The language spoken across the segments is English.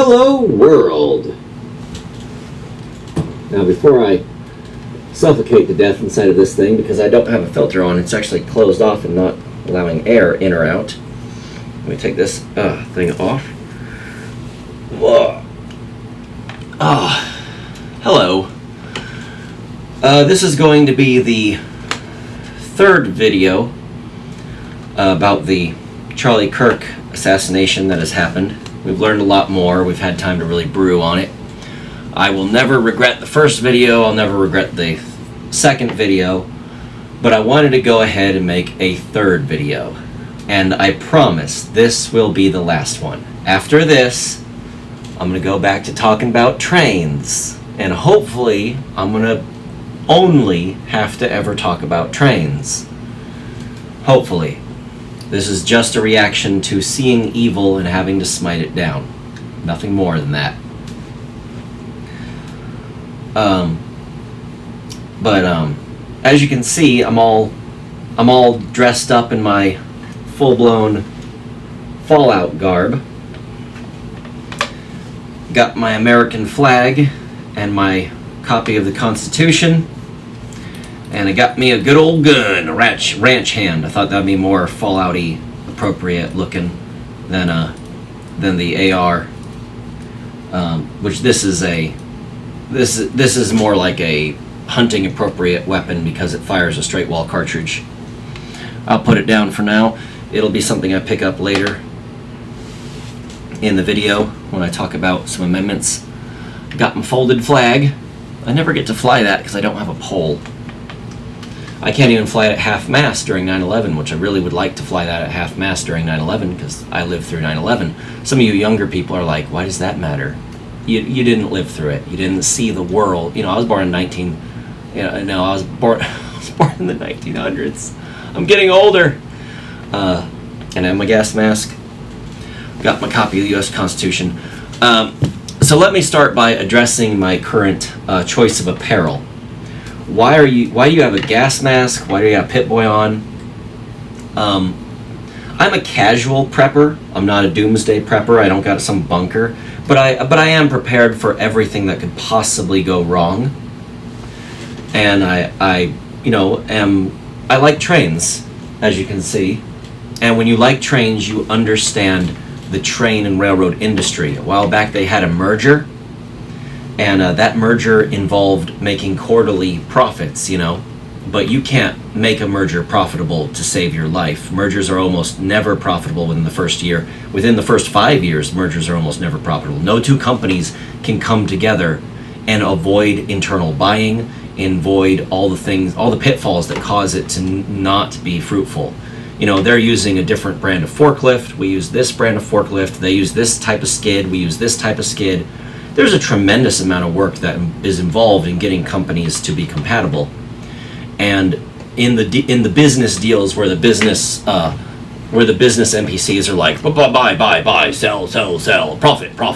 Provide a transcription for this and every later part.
Hello world! Now before I suffocate to death inside of this thing, because I don't have a filter on, it's actually closed off and not allowing air in or out. Let me take this thing off. Hello. This is going to be the third video about the Charlie Kirk assassination that has happened. We've learned a lot more. We've had time to really brew on it. I will never regret the first video. I'll never regret the second video. But I wanted to go ahead and make a third video. And I promise this will be the last one. After this, I'm going to go back to talking about trains. And hopefully, I'm going to only have to ever talk about trains. Hopefully. This is just a reaction to seeing evil and having to smite it down. Nothing more than that. As you can see, I'm all dressed up in my full-blown Fallout garb. Got my American flag and my copy of the Constitution. And I got me a good old gun, a ranch hand. I thought that'd be more Fallout-y appropriate looking than the AR, which this is more like a hunting appropriate weapon because it fires a straight wall cartridge. I'll put it down for now. It'll be something I pick up later in the video when I talk about some amendments. Got my folded flag. I never get to fly that because I don't have a pole. I can't even fly it at half-mast during 9/11, which I really would like to fly that at half-mast during 9/11 because I lived through 9/11. Some of you younger people are like, why does that matter? You didn't live through it. You didn't see the world. You know, I was born in I was born in the 1900s. I'm getting older. And I have my gas mask. Got my copy of the U.S. Constitution. So let me start by addressing my current choice of apparel. Why do you have a gas mask? Why do you have Pip-Boy on? I'm a casual prepper. I'm not a doomsday prepper. I don't got some bunker, but I am prepared for everything that could possibly go wrong. And I like trains, as you can see. And when you like trains, you understand the train and railroad industry. A while back, they had a merger. And that merger involved making quarterly profits, but you can't make a merger profitable to save your life. Mergers are almost never profitable within the first year. Within the first 5 years, mergers are almost never profitable. No two companies can come together and avoid internal buying, avoid all the pitfalls that cause it to not be fruitful. They're using a different brand of forklift. We use this brand of forklift. They use this type of skid. We use this type of skid. There's a tremendous amount of work that is involved in getting companies to be compatible, and in the business deals where the business NPCs are like buy, sell, profit, blah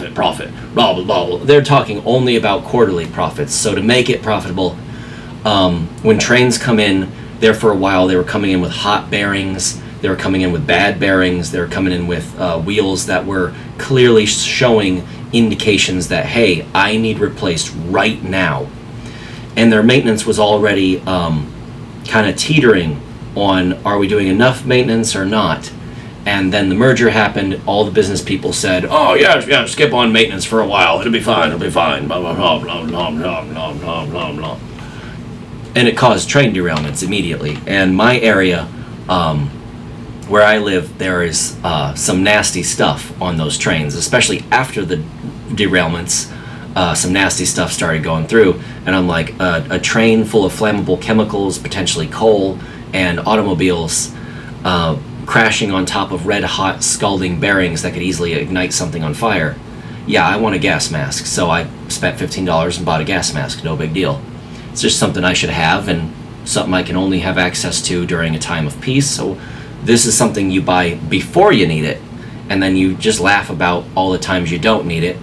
blah blah. They're talking only about quarterly profits. So to make it profitable, when trains come in, there for a while they were coming in with hot bearings. They were coming in with bad bearings. They were coming in with wheels that were clearly showing indications that, hey, I need replaced right now. And their maintenance was already kind of teetering on, are we doing enough maintenance or not? And then the merger happened. All the business people said, oh, yeah, skip on maintenance for a while. It'll be fine, blah, blah, blah, blah, blah, blah, blah, blah, blah, blah. And it caused train derailments immediately. And my area, where I live, there is some nasty stuff on those trains, especially after the derailments. Some nasty stuff started going through, and I'm like, a train full of flammable chemicals, potentially coal, and automobiles crashing on top of red-hot, scalding bearings that could easily ignite something on fire. Yeah, I want a gas mask, so I spent $15 and bought a gas mask. No big deal. It's just something I should have, and something I can only have access to during a time of peace. So this is something you buy before you need it, and then you just laugh about all the times you don't need it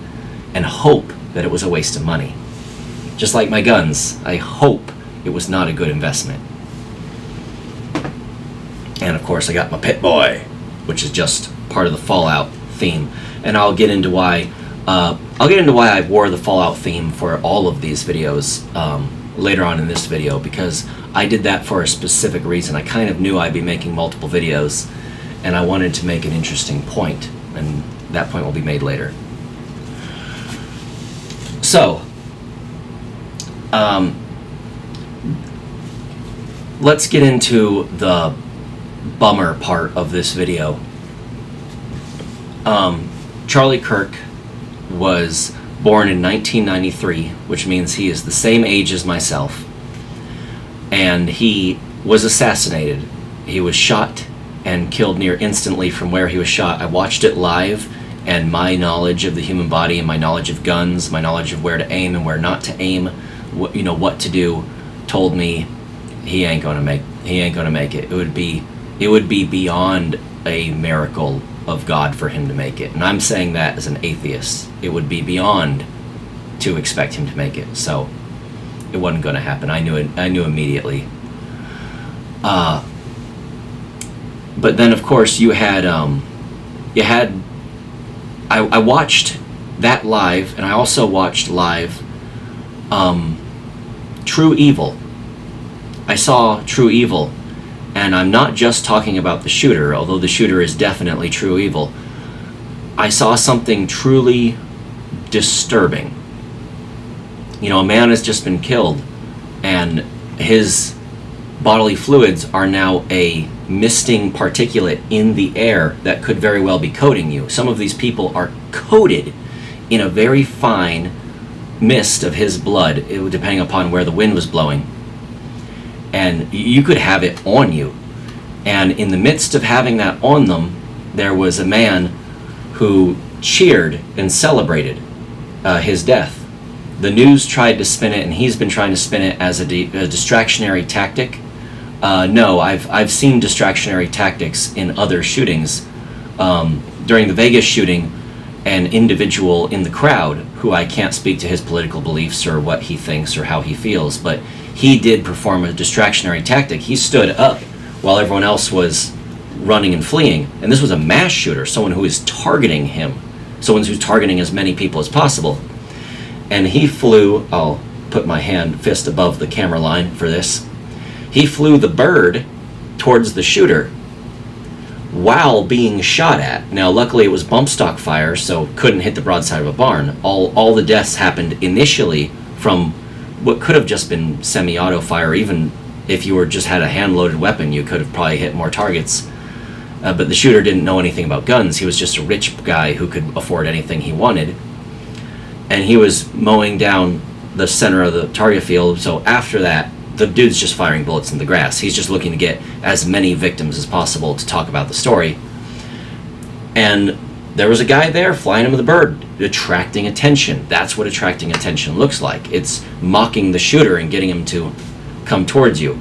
and hope that it was a waste of money. Just like my guns, I hope it was not a good investment. And of course I got my Pip-Boy, which is just part of the Fallout theme. And I'll get into why I'll get into why I wore the Fallout theme for all of these videos later on in this video, because I did that for a specific reason. I kind of knew I'd be making multiple videos, and I wanted to make an interesting point, and that point will be made later. So, let's get into the bummer part of this video. Charlie Kirk was born in 1993, which means he is the same age as myself, and he was assassinated. He was shot and killed near instantly from where he was shot. I watched it live, and my knowledge of the human body and my knowledge of guns, my knowledge of where to aim and where not to aim, what to do, told me he ain't gonna make it. It would be beyond a miracle of God for him to make it. And I'm saying that as an atheist. It would be beyond to expect him to make it. So it wasn't going to happen. I knew immediately. But then, of course, I watched that live, and I also watched live True Evil. I saw True Evil. And I'm not just talking about the shooter, although the shooter is definitely true evil. I saw something truly disturbing. A man has just been killed, and his bodily fluids are now a misting particulate in the air that could very well be coating you. Some of these people are coated in a very fine mist of his blood, depending upon where the wind was blowing. And you could have it on you. And in the midst of having that on them, there was a man who cheered and celebrated his death. The news tried to spin it, and he's been trying to spin it as a distractionary tactic. No, I've seen distractionary tactics in other shootings. During the Vegas shooting, an individual in the crowd, who I can't speak to his political beliefs or what he thinks or how he feels, but he did perform a distractionary tactic. He stood up while everyone else was running and fleeing. And this was a mass shooter, someone who is targeting him, someone who's targeting as many people as possible. And he flew, I'll put my fist above the camera line for this. He flew the bird towards the shooter while being shot at. Now, luckily it was bump stock fire, so couldn't hit the broadside of a barn. All the deaths happened initially from what could have just been semi-auto fire. Even if you just had a hand-loaded weapon, you could have probably hit more targets. But the shooter didn't know anything about guns. He was just a rich guy who could afford anything he wanted. And he was mowing down the center of the target field. So after that, the dude's just firing bullets in the grass. He's just looking to get as many victims as possible to talk about the story. And there was a guy there flying him with a bird, attracting attention. That's what attracting attention looks like. It's mocking the shooter and getting him to come towards you.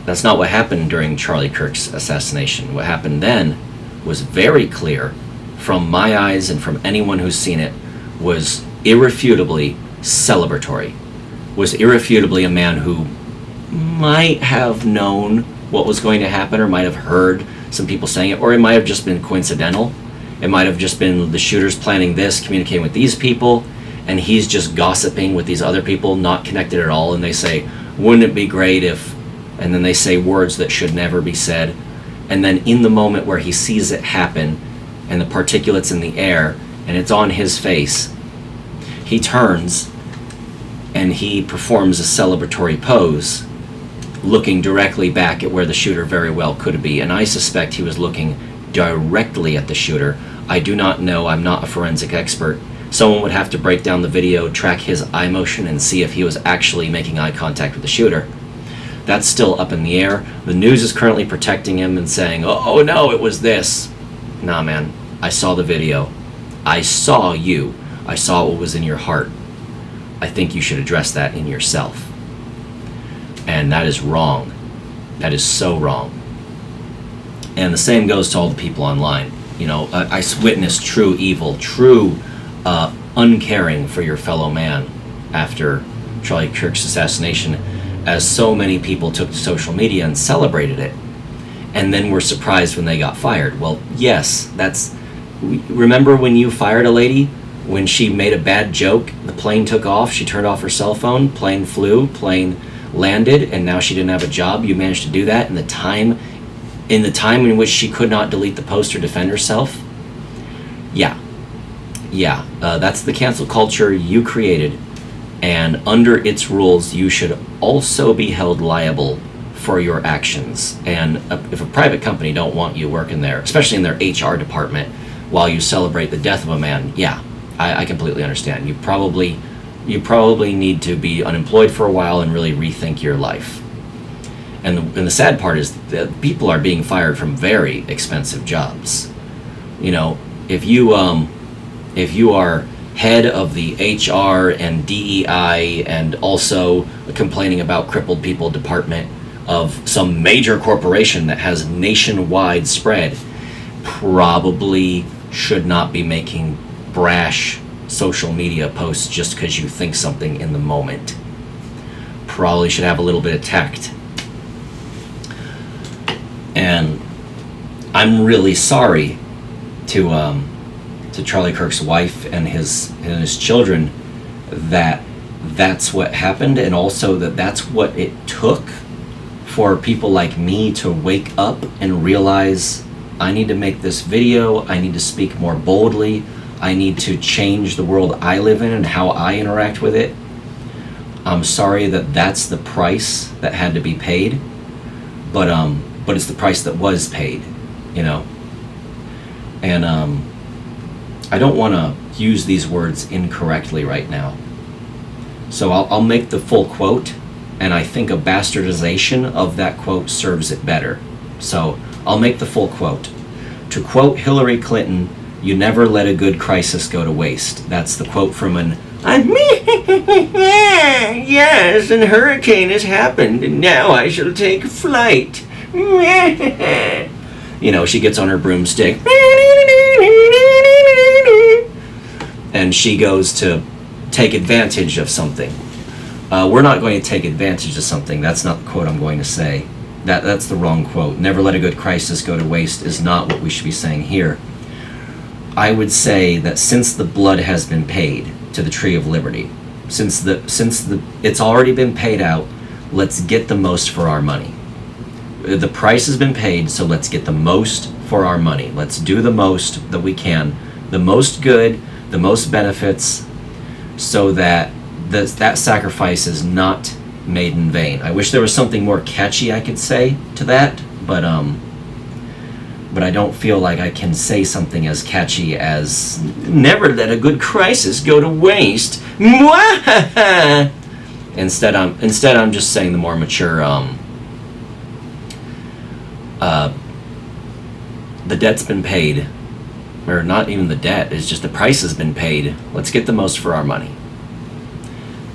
That's not what happened during Charlie Kirk's assassination. What happened then was very clear from my eyes and from anyone who's seen it, was irrefutably celebratory. Was irrefutably a man who might have known what was going to happen, or might have heard some people saying it, or it might have just been coincidental. It might have just been the shooters planning this, communicating with these people, and he's just gossiping with these other people, not connected at all, and they say, wouldn't it be great if, and then they say words that should never be said, and then in the moment where he sees it happen, and the particulates in the air, and it's on his face, he turns, and he performs a celebratory pose, looking directly back at where the shooter very well could be. And I suspect he was looking directly at the shooter. I do not know. I'm not a forensic expert. Someone would have to break down the video, track his eye motion, and see if he was actually making eye contact with the shooter. That's still up in the air. The news is currently protecting him and saying, oh no, it was this. Nah, man, I saw the video. I saw you. I saw what was in your heart. I think you should address that in yourself. And that is wrong. That is so wrong. And the same goes to all the people online. You know, I witnessed true evil, true uncaring for your fellow man after Charlie Kirk's assassination, as so many people took to social media and celebrated it, and then were surprised when they got fired. Well, yes, Remember when you fired a lady when she made a bad joke? The plane took off, she turned off her cell phone, plane flew, plane landed, and now she didn't have a job. You managed to do that in the time in which she could not delete the post or defend herself. Yeah, that's the cancel culture you created, and under its rules you should also be held liable for your actions. And if a private company don't want you working there, especially in their HR department, while you celebrate the death of a man, yeah, I completely understand. You probably need to be unemployed for a while and really rethink your life. And the sad part is that people are being fired from very expensive jobs. You know, if you are head of the HR and DEI and also complaining about crippled people department of some major corporation that has nationwide spread, probably should not be making brash social media posts just because you think something in the moment. Probably should have a little bit of tact. And I'm really sorry to Charlie Kirk's wife and his children that's what happened, and also that's what it took for people like me to wake up and realize I need to make this video, I need to speak more boldly, I need to change the world I live in and how I interact with it. I'm sorry that's the price that had to be paid, but it's the price that was paid, you know. And I don't want to use these words incorrectly right now. So I'll make the full quote, and I think a bastardization of that quote serves it better. So I'll make the full quote. To quote Hillary Clinton, "You never let a good crisis go to waste." That's the quote from an yes, a hurricane has happened, and now I shall take flight. You know, she gets on her broomstick, and she goes to take advantage of something. We're not going to take advantage of something. That's not the quote I'm going to say. That's the wrong quote. Never let a good crisis go to waste is not what we should be saying here. I would say that since the blood has been paid to the Tree of Liberty, since it's already been paid out, let's get the most for our money. The price has been paid, so let's get the most for our money. Let's do the most that we can, the most good, the most benefits, so that that sacrifice is not made in vain. I wish there was something more catchy I could say to that, but I don't feel like I can say something as catchy as "never let a good crisis go to waste." Instead I'm just saying the more mature the debt's been paid, or not even the debt, it's just the price has been paid. Let's get the most for our money.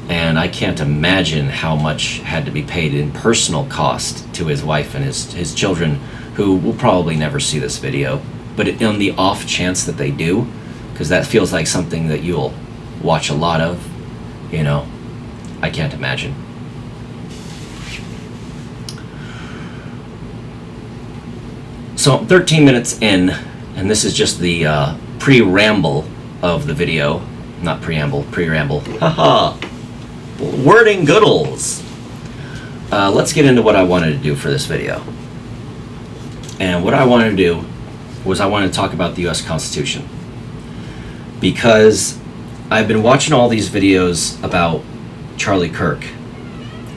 And I can't imagine how much had to be paid in personal cost to his wife and his children, who will probably never see this video, but on the off chance that they do, because that feels like something that you'll watch a lot of, you know, I can't imagine. So I'm 13 minutes in, and this is just the pre-ramble of the video. Not preamble, pre-ramble. Haha! Wording goodles! Let's get into what I wanted to do for this video. And what I wanted to do was I wanted to talk about the U.S. Constitution. Because I've been watching all these videos about Charlie Kirk,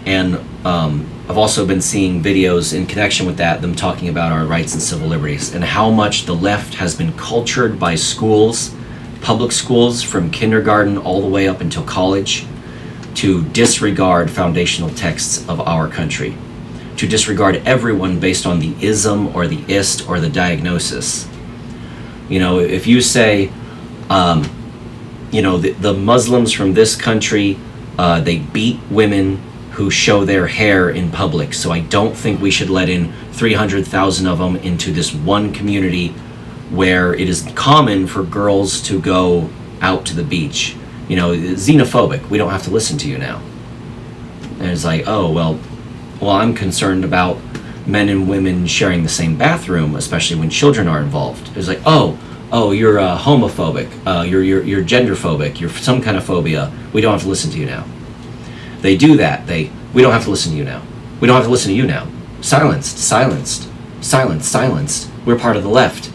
and I've also been seeing videos in connection with that, them talking about our rights and civil liberties, and how much the left has been cultured by schools, public schools, from kindergarten all the way up until college, to disregard foundational texts of our country, to disregard everyone based on the ism or the ist or the diagnosis. You know, if you say, you know, the Muslims from this country, they beat women who show their hair in public, so I don't think we should let in 300,000 of them into this one community where it is common for girls to go out to the beach. You know, xenophobic, we don't have to listen to you now. And it's like, oh, well, I'm concerned about men and women sharing the same bathroom, especially when children are involved. It's like, oh, oh, you're homophobic, you're genderphobic, you're some kind of phobia. We don't have to listen to you now. They do that. We don't have to listen to you now. We don't have to listen to you now. Silenced, silenced, silenced, silenced. We're part of the left.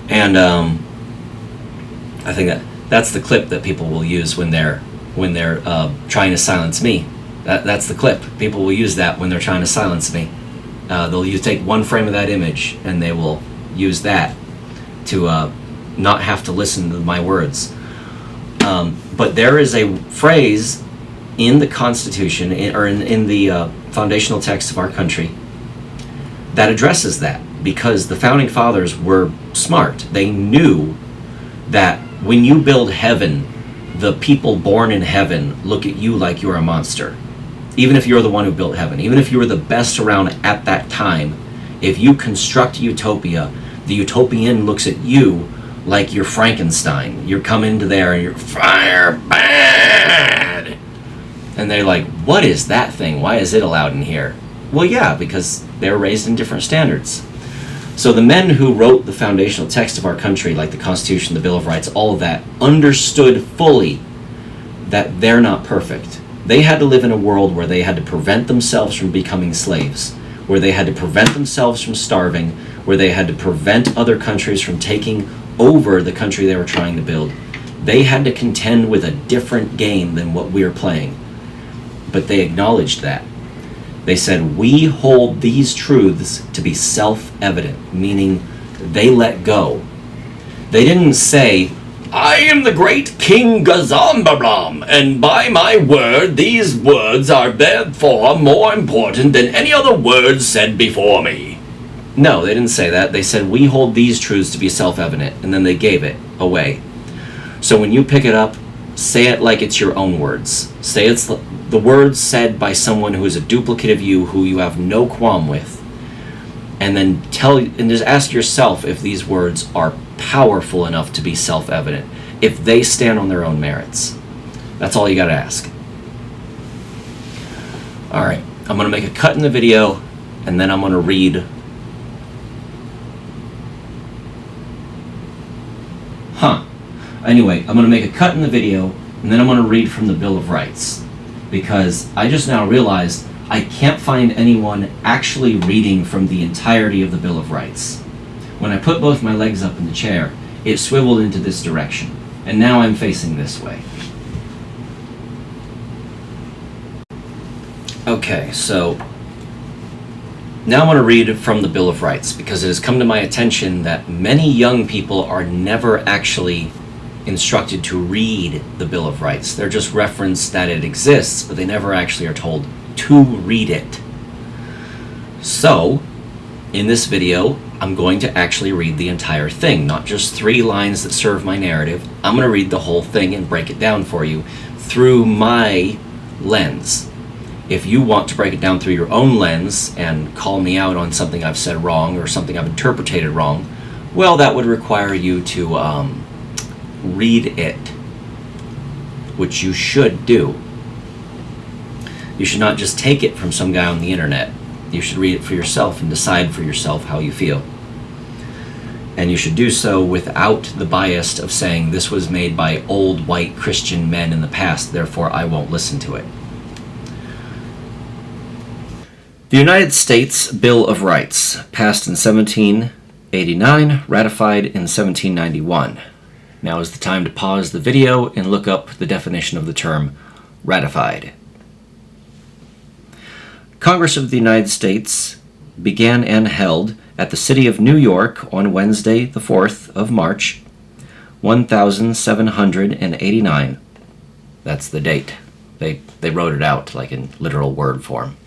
And I think that's the clip that people will use when they're trying to silence me. That's the clip. People will use that when they're trying to silence me. They'll take one frame of that image and they will use that to not have to listen to my words. But there is a phrase in the Constitution, or in the foundational text of our country, that addresses that, because the Founding Fathers were smart. They knew that when you build heaven, the people born in heaven look at you like you're a monster. Even if you're the one who built heaven, even if you were the best around at that time, if you construct utopia, the utopian looks at you like you're Frankenstein. You come into there and you're fire bad. And they're like, what is that thing? Why is it allowed in here? Well, yeah, because they're raised in different standards. So the men who wrote the foundational text of our country, like the Constitution, the Bill of Rights, all of that, understood fully that they're not perfect. They had to live in a world where they had to prevent themselves from becoming slaves, where they had to prevent themselves from starving, where they had to prevent other countries from taking over the country they were trying to build. They had to contend with a different game than what we're playing. But they acknowledged that. They said, we hold these truths to be self-evident, meaning they let go. They didn't say, I am the great King Gazambablam, and by my word, these words are therefore more important than any other words said before me. No, they didn't say that. They said, we hold these truths to be self-evident, and then they gave it away. So when you pick it up, say it like it's your own words. Say it's the words said by someone who is a duplicate of you, who you have no qualm with. And then just ask yourself if these words are powerful enough to be self-evident, if they stand on their own merits. That's all you gotta ask. Alright, I'm gonna make a cut in the video, and then I'm gonna read. Anyway, I'm gonna make a cut in the video, and then I'm gonna read from the Bill of Rights, because I just now realized I can't find anyone actually reading from the entirety of the Bill of Rights. When I put both my legs up in the chair, it swiveled into this direction, and now I'm facing this way. Okay, so now I'm going to read from the Bill of Rights, because it has come to my attention that many young people are never actually instructed to read the Bill of Rights. They're just referenced that it exists, but they never actually are told to read it. So, in this video, I'm going to actually read the entire thing, not just 3 lines that serve my narrative. I'm going to read the whole thing and break it down for you through my lens. If you want to break it down through your own lens and call me out on something I've said wrong or something I've interpreted wrong, well, that would require you to read it, which you should do. You should not just take it from some guy on the internet. You should read it for yourself and decide for yourself how you feel. And you should do so without the bias of saying this was made by old white Christian men in the past, therefore I won't listen to it. The United States Bill of Rights, passed in 1789, ratified in 1791. Now is the time to pause the video and look up the definition of the term ratified. Congress of the United States began and held at the city of New York on Wednesday, the 4th of March, 1789. That's the date. They wrote it out like in literal word form.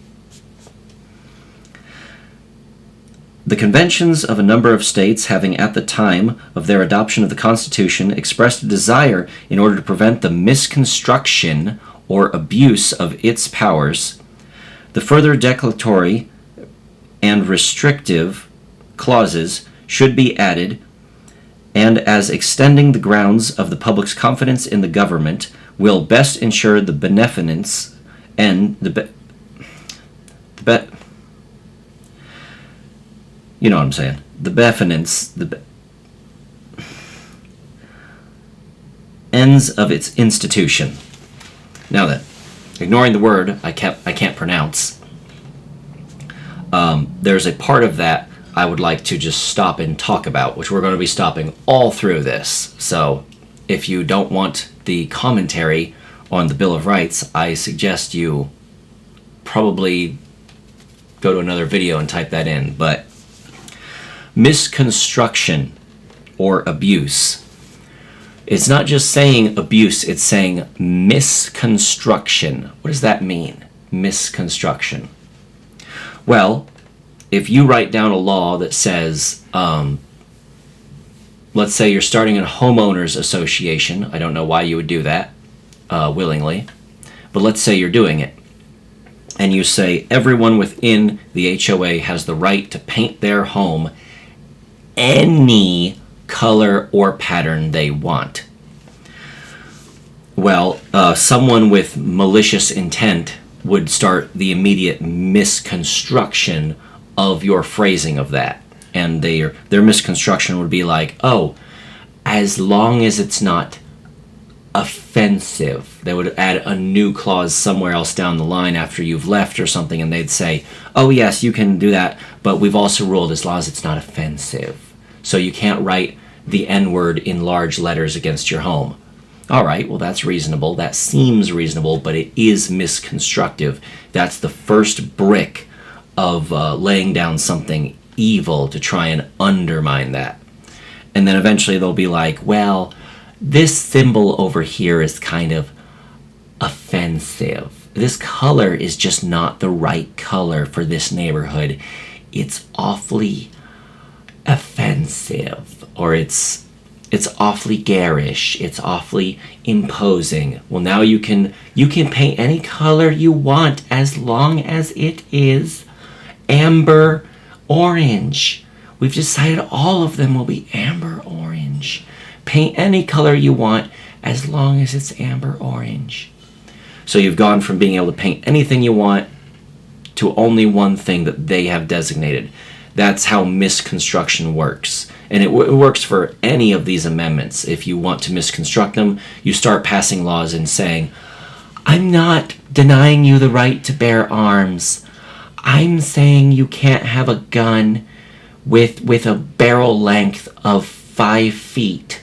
The conventions of a number of states having at the time of their adoption of the Constitution expressed a desire in order to prevent the misconstruction or abuse of its powers, the further declaratory and restrictive clauses should be added, and as extending the grounds of the public's confidence in the government will best ensure the beneficence and You know what I'm saying. The beneficence, ends of its institution. Now then, ignoring the word I can't pronounce, there's a part of that I would like to just stop and talk about, which we're going to be stopping all through this. So if you don't want the commentary on the Bill of Rights, I suggest you probably go to another video and type that in. But misconstruction or abuse. It's not just saying abuse, it's saying misconstruction. What does that mean? Misconstruction. Well, if you write down a law that says, let's say you're starting a homeowners association. I don't know why you would do that willingly, but let's say you're doing it. And you say everyone within the HOA has the right to paint their home any color or pattern they want. Well, someone with malicious intent would start the immediate misconstruction of your phrasing of that. And their misconstruction would be like, oh, as long as it's not offensive. They would add a new clause somewhere else down the line after you've left or something, and they'd say, oh yes, you can do that, but we've also ruled as long as it's not offensive. So you can't write the N-word in large letters against your home. All right, well, that's reasonable. That seems reasonable, but it is misconstructive. That's the first brick of laying down something evil to try and undermine that. And then eventually they'll be like, well, this symbol over here is kind of offensive. This color is just not the right color for this neighborhood. It's awfully offensive, or it's awfully garish, it's awfully imposing. Well, now you can paint any color you want as long as it is amber orange. We've decided all of them will be amber orange. Paint any color you want as long as it's amber orange. So you've gone from being able to paint anything you want to only one thing that they have designated. That's how misconstruction works. And it works for any of these amendments. If you want to misconstruct them, you start passing laws and saying, I'm not denying you the right to bear arms. I'm saying you can't have a gun with a barrel length of 5 feet.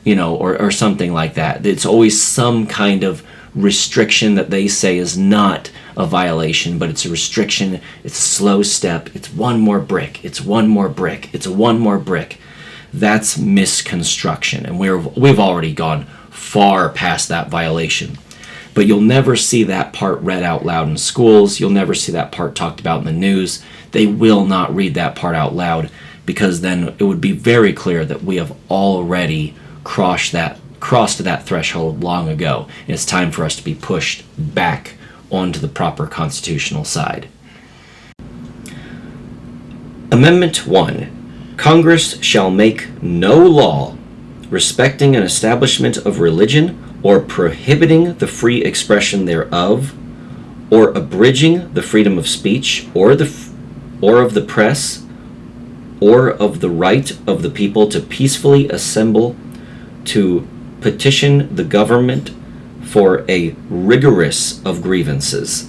You know, or something like that. It's always some kind of restriction that they say is not a violation, but it's a restriction, it's a slow step, it's one more brick, it's one more brick, it's one more brick. That's misconstruction, and we've already gone far past that violation. But you'll never see that part read out loud in schools, you'll never see that part talked about in the news. They will not read that part out loud, because then it would be very clear that we have already crossed that threshold long ago, and it's time for us to be pushed back onto the proper constitutional side. Amendment 1. Congress shall make no law respecting an establishment of religion or prohibiting the free expression thereof, or abridging the freedom of speech or of the press, or of the right of the people to peacefully assemble to petition the government for a rigorous of grievances.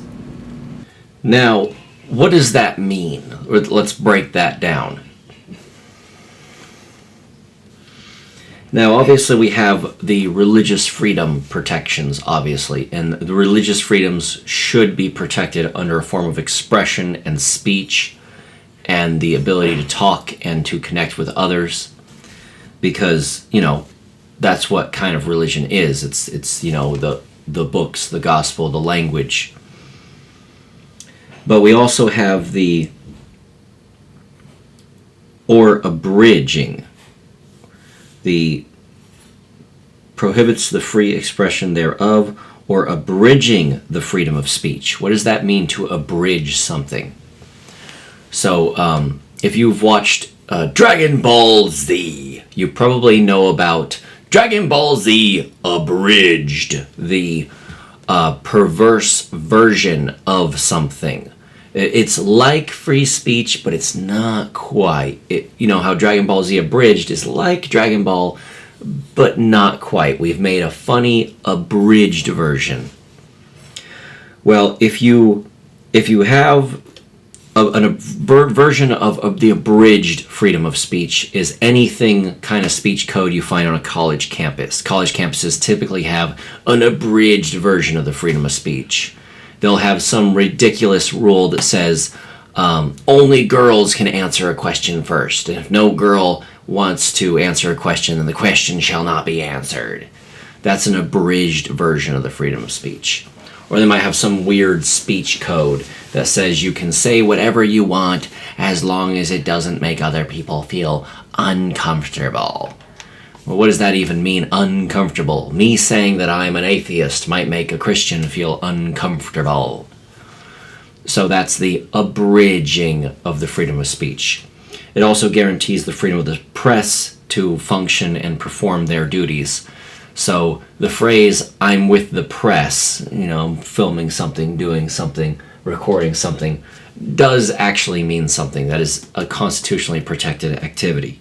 Now, what does that mean? Let's break that down. Now, obviously, we have the religious freedom protections, obviously, and the religious freedoms should be protected under a form of expression and speech and the ability to talk and to connect with others, because, you know, that's what kind of religion is. It's you know, the books, the gospel, the language. But we also have the or abridging. The prohibits the free expression thereof, or abridging the freedom of speech. What does that mean, to abridge something? So if you've watched Dragon Ball Z, you probably know about Dragon Ball Z Abridged, the perverse version of something. It's like free speech, but it's not quite. You know how Dragon Ball Z Abridged is like Dragon Ball, but not quite. We've made a funny abridged version. Well, if you have a version of the abridged freedom of speech is anything kind of speech code you find on a college campus. College campuses typically have an abridged version of the freedom of speech. They'll have some ridiculous rule that says only girls can answer a question first. And if no girl wants to answer a question, then the question shall not be answered. That's an abridged version of the freedom of speech. Or they might have some weird speech code that says you can say whatever you want as long as it doesn't make other people feel uncomfortable. Well, what does that even mean, uncomfortable? Me saying that I'm an atheist might make a Christian feel uncomfortable. So that's the abridging of the freedom of speech. It also guarantees the freedom of the press to function and perform their duties. So the phrase, I'm with the press, filming something, doing something, recording something, does actually mean something. That is a constitutionally protected activity.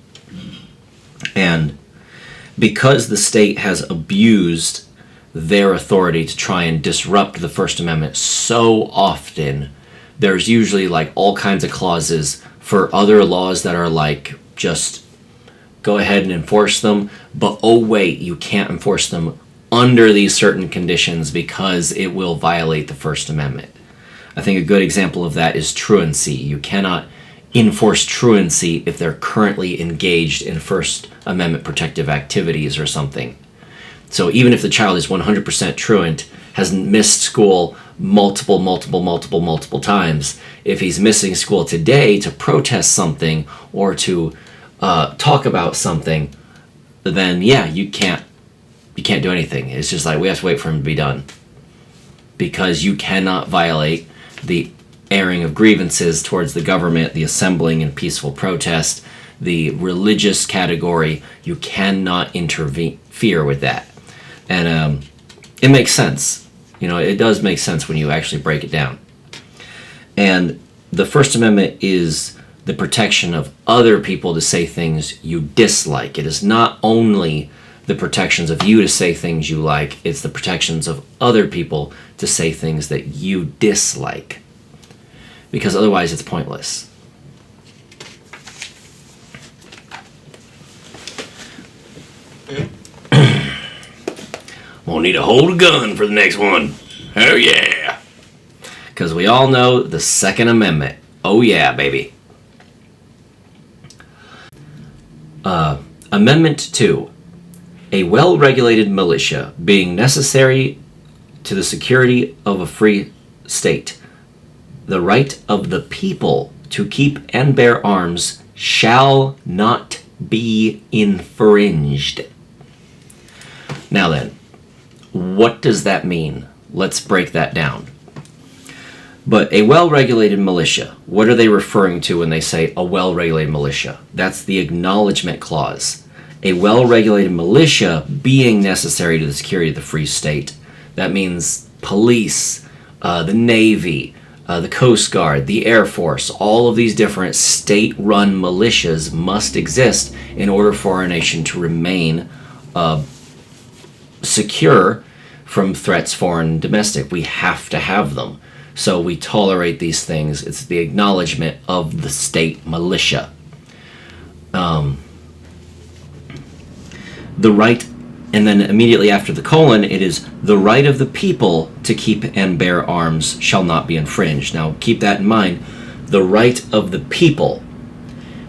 And because the state has abused their authority to try and disrupt the First Amendment so often, there's usually like all kinds of clauses for other laws that are like, just go ahead and enforce them, but oh wait, you can't enforce them under these certain conditions because it will violate the First Amendment. I think a good example of that is truancy. You cannot enforce truancy if they're currently engaged in First Amendment protective activities or something. So even if the child is 100% truant, has missed school multiple times, if he's missing school today to protest something or to talk about something, then yeah, you can't do anything. It's just like we have to wait for him to be done, because you cannot violate the airing of grievances towards the government, the assembling and peaceful protest, the religious category. You cannot interfere with that. And it makes sense. It does make sense when you actually break it down. And the First Amendment is the protection of other people to say things you dislike. It is not only the protections of you to say things you like, it's the protections of other people to say things that you dislike. Because otherwise it's pointless. Won't need to hold a gun for the next one. Oh yeah. Because we all know the Second Amendment. Oh yeah, baby. Amendment 2. A well-regulated militia being necessary to the security of a free state. The right of the people to keep and bear arms shall not be infringed. Now then, what does that mean? Let's break that down. But a well-regulated militia, what are they referring to when they say a well-regulated militia? That's the acknowledgement clause. A well-regulated militia being necessary to the security of the free state. That means police, the Navy, the Coast Guard, the Air Force, all of these different state-run militias must exist in order for our nation to remain secure from threats, foreign and domestic. We have to have them. So we tolerate these things. It's the acknowledgement of the state militia. The right, and then immediately after the colon, it is the right of the people to keep and bear arms shall not be infringed. Now keep that in mind. The right of the people.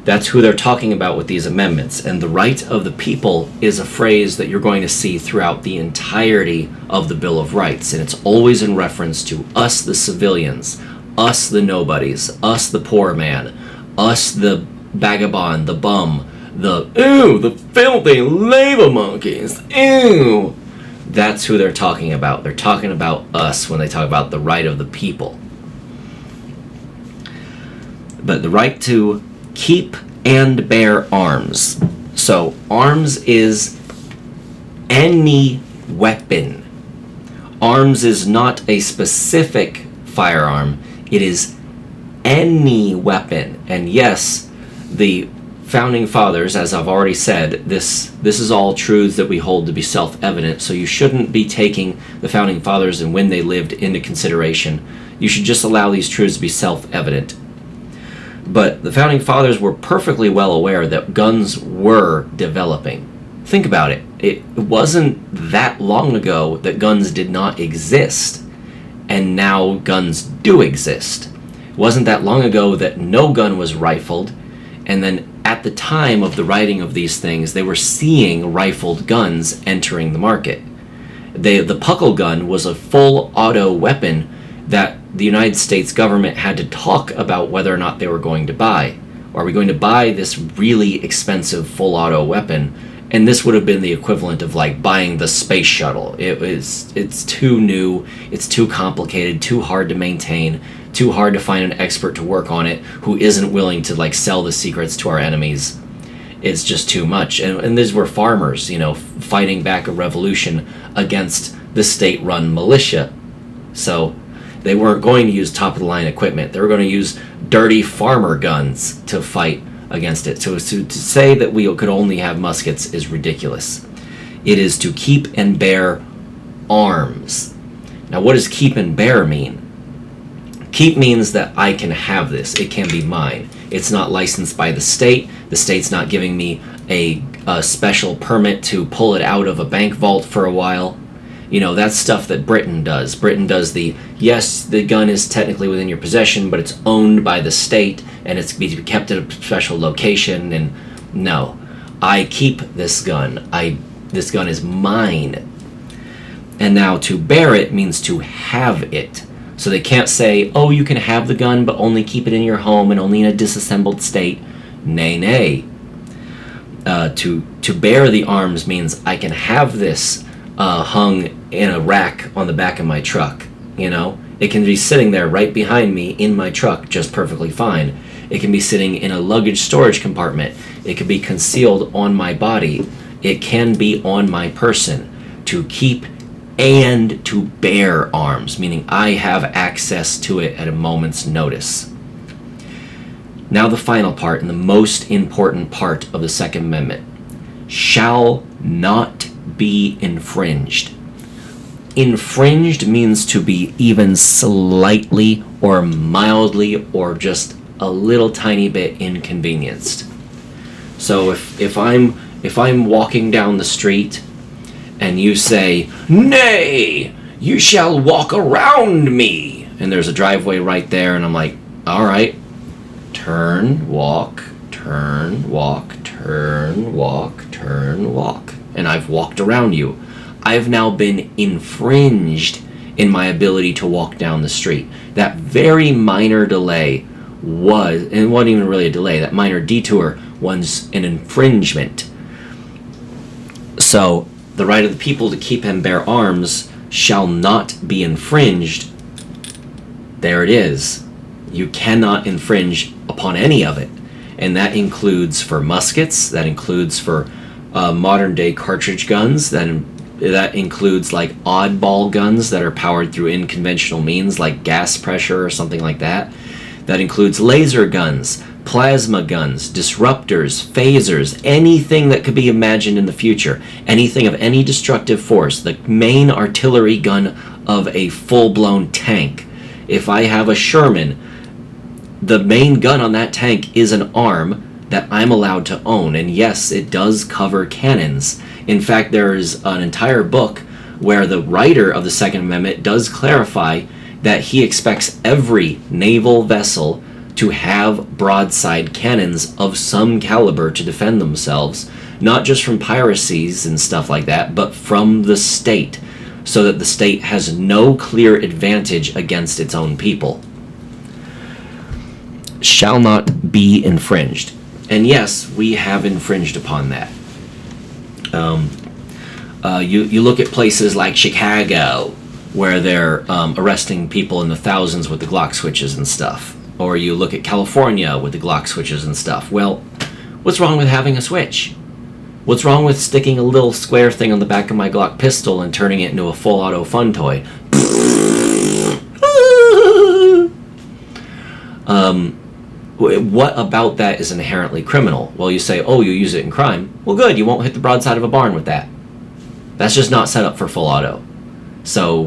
That's who they're talking about with these amendments. And the right of the people is a phrase that you're going to see throughout the entirety of the Bill of Rights. And it's always in reference to us, the civilians, us, the nobodies, us, the poor man, us, the vagabond, the bum, the filthy labor monkeys, ew. That's who they're talking about. They're talking about us when they talk about the right of the people. But the right to keep and bear arms. So arms is any weapon. Arms is not a specific firearm. It is any weapon. And yes, the founding fathers, as I've already said, this is all truths that we hold to be self-evident, so you shouldn't be taking the founding fathers and when they lived into consideration. You should just allow these truths to be self-evident. But the founding fathers were perfectly well aware that guns were developing. Think about it. It wasn't that long ago that guns did not exist, and now guns do exist. It wasn't that long ago that no gun was rifled, and then at the time of the writing of these things, they were seeing rifled guns entering the market. The puckle gun was a full auto weapon that the United States government had to talk about whether or not they were going to buy. Are we going to buy this really expensive full auto weapon? And this would have been the equivalent of like buying the space shuttle. It's too new, it's too complicated, too hard to maintain, too hard to find an expert to work on it who isn't willing to like sell the secrets to our enemies. It's just too much. And these were farmers, fighting back a revolution against the state-run militia. So they weren't going to use top-of-the-line equipment. They were going to use dirty farmer guns to fight against it. So to say that we could only have muskets is ridiculous. It is to keep and bear arms. Now, what does keep and bear mean? Keep means that I can have this. It can be mine. It's not licensed by the state. The state's not giving me a special permit to pull it out of a bank vault for a while. That's stuff that Britain does. Britain does yes, the gun is technically within your possession, but it's owned by the state, and it's to be kept at a special location, and no. I keep this gun. This gun is mine. And now to bear it means to have it. So they can't say, oh, you can have the gun, but only keep it in your home and only in a disassembled state. Nay, nay. To bear the arms means I can have this hung in a rack on the back of my truck. It can be sitting there right behind me in my truck just perfectly fine. It can be sitting in a luggage storage compartment. It can be concealed on my body. It can be on my person. To keep and to bear arms, meaning I have access to it at a moment's notice. Now the final part and the most important part of the Second Amendment. Shall not be infringed. Infringed means to be even slightly or mildly or just a little tiny bit inconvenienced. So if I'm walking down the street and you say, nay, you shall walk around me, and there's a driveway right there, and I'm like, all right, turn, walk, turn, walk, turn, walk, turn, walk, and I've walked around you. I've now been infringed in my ability to walk down the street. That very minor delay was, and it wasn't even really a delay, that minor detour was an infringement. So the right of the people to keep and bear arms shall not be infringed. There it is. You cannot infringe upon any of it. And that includes for muskets, that includes for modern day cartridge guns, that includes like oddball guns that are powered through unconventional means like gas pressure or something like that. That includes laser guns, plasma guns, disruptors, phasers, anything that could be imagined in the future, anything of any destructive force, the main artillery gun of a full-blown tank. If I have a Sherman, the main gun on that tank is an arm that I'm allowed to own, and yes, it does cover cannons. In fact, there's an entire book where the writer of the Second Amendment does clarify that he expects every naval vessel to have broadside cannons of some caliber to defend themselves, not just from piracies and stuff like that, but from the state, so that the state has no clear advantage against its own people. Shall not be infringed. And yes, we have infringed upon that. You look at places like Chicago, where they're arresting people in the thousands with the Glock switches and stuff. Or you look at California with the Glock switches and stuff. Well, what's wrong with having a switch? What's wrong with sticking a little square thing on the back of my Glock pistol and turning it into a full auto fun toy? What about that is inherently criminal? Well, you say, oh, you use it in crime. Well, good, you won't hit the broadside of a barn with that. That's just not set up for full auto. So,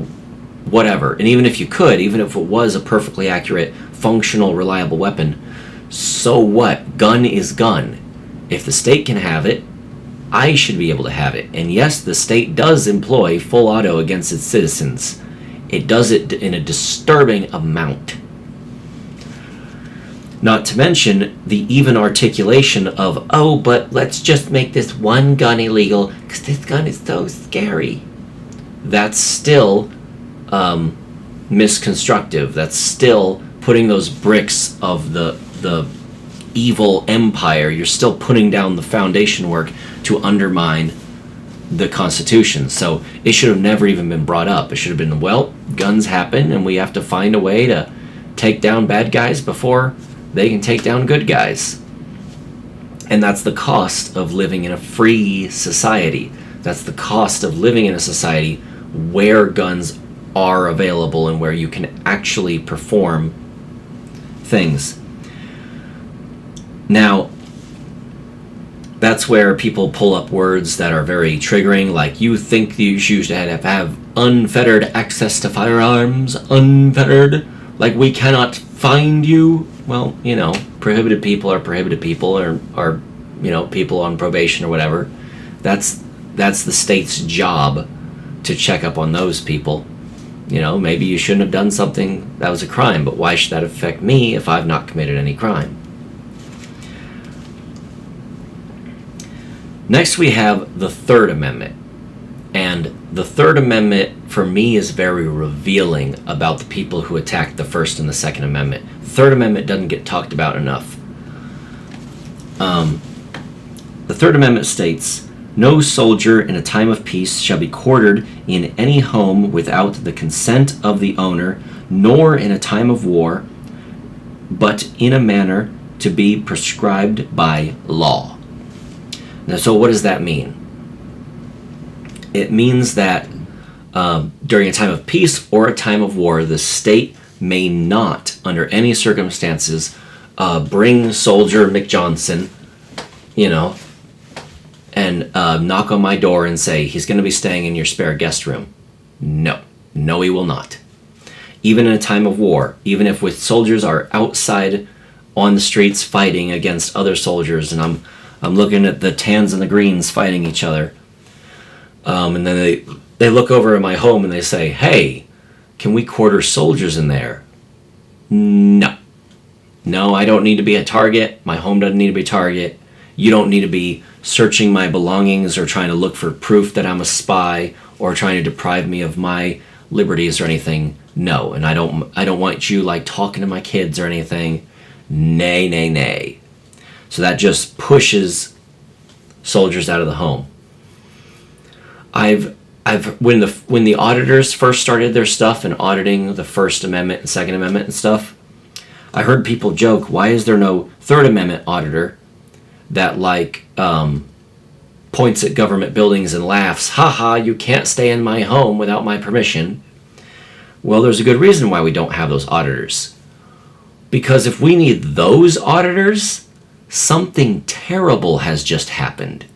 whatever. And even if you could, even if it was a perfectly accurate, functional, reliable weapon, so what? Gun is gun. If the state can have it, I should be able to have it. And yes, the state does employ full auto against its citizens. It does it in a disturbing amount. Not to mention the even articulation of, oh, but let's just make this one gun illegal because this gun is so scary. That's still misconstructive. That's still putting those bricks of the evil empire. You're still putting down the foundation work to undermine the Constitution. So it should have never even been brought up. It should have been, well, guns happen and we have to find a way to take down bad guys before they can take down good guys. And that's the cost of living in a free society. That's the cost of living in a society where guns are available and where you can actually perform things. Now, that's where people pull up words that are very triggering, like you think you should have unfettered access to firearms, unfettered, like we cannot find you. Well, prohibited people are prohibited people, or people on probation or whatever. That's the state's job to check up on those people. Maybe you shouldn't have done something that was a crime, but why should that affect me if I've not committed any crime? Next we have the Third Amendment. And the Third Amendment, for me, is very revealing about the people who attacked the First and the Second Amendment. The Third Amendment doesn't get talked about enough. The Third Amendment states, no soldier in a time of peace shall be quartered in any home without the consent of the owner, nor in a time of war, but in a manner to be prescribed by law. Now, so what does that mean? It means that during a time of peace or a time of war, the state may not, under any circumstances, bring soldier McJohnson, and knock on my door and say, he's going to be staying in your spare guest room. No, he will not. Even in a time of war, even if with soldiers are outside on the streets fighting against other soldiers, and I'm looking at the tans and the greens fighting each other, and then they look over at my home and they say, hey, can we quarter soldiers in there? No, I don't need to be a target. My home doesn't need to be a target. You don't need to be searching my belongings or trying to look for proof that I'm a spy or trying to deprive me of my liberties or anything. No, and I don't want you talking to my kids or anything. Nay. So that just pushes soldiers out of the home. When the auditors first started their stuff and auditing the First Amendment and Second Amendment and stuff, I heard people joke, why is there no Third Amendment auditor that points at government buildings and laughs, haha, you can't stay in my home without my permission? Well, there's a good reason why we don't have those auditors. Because if we need those auditors, something terrible has just happened.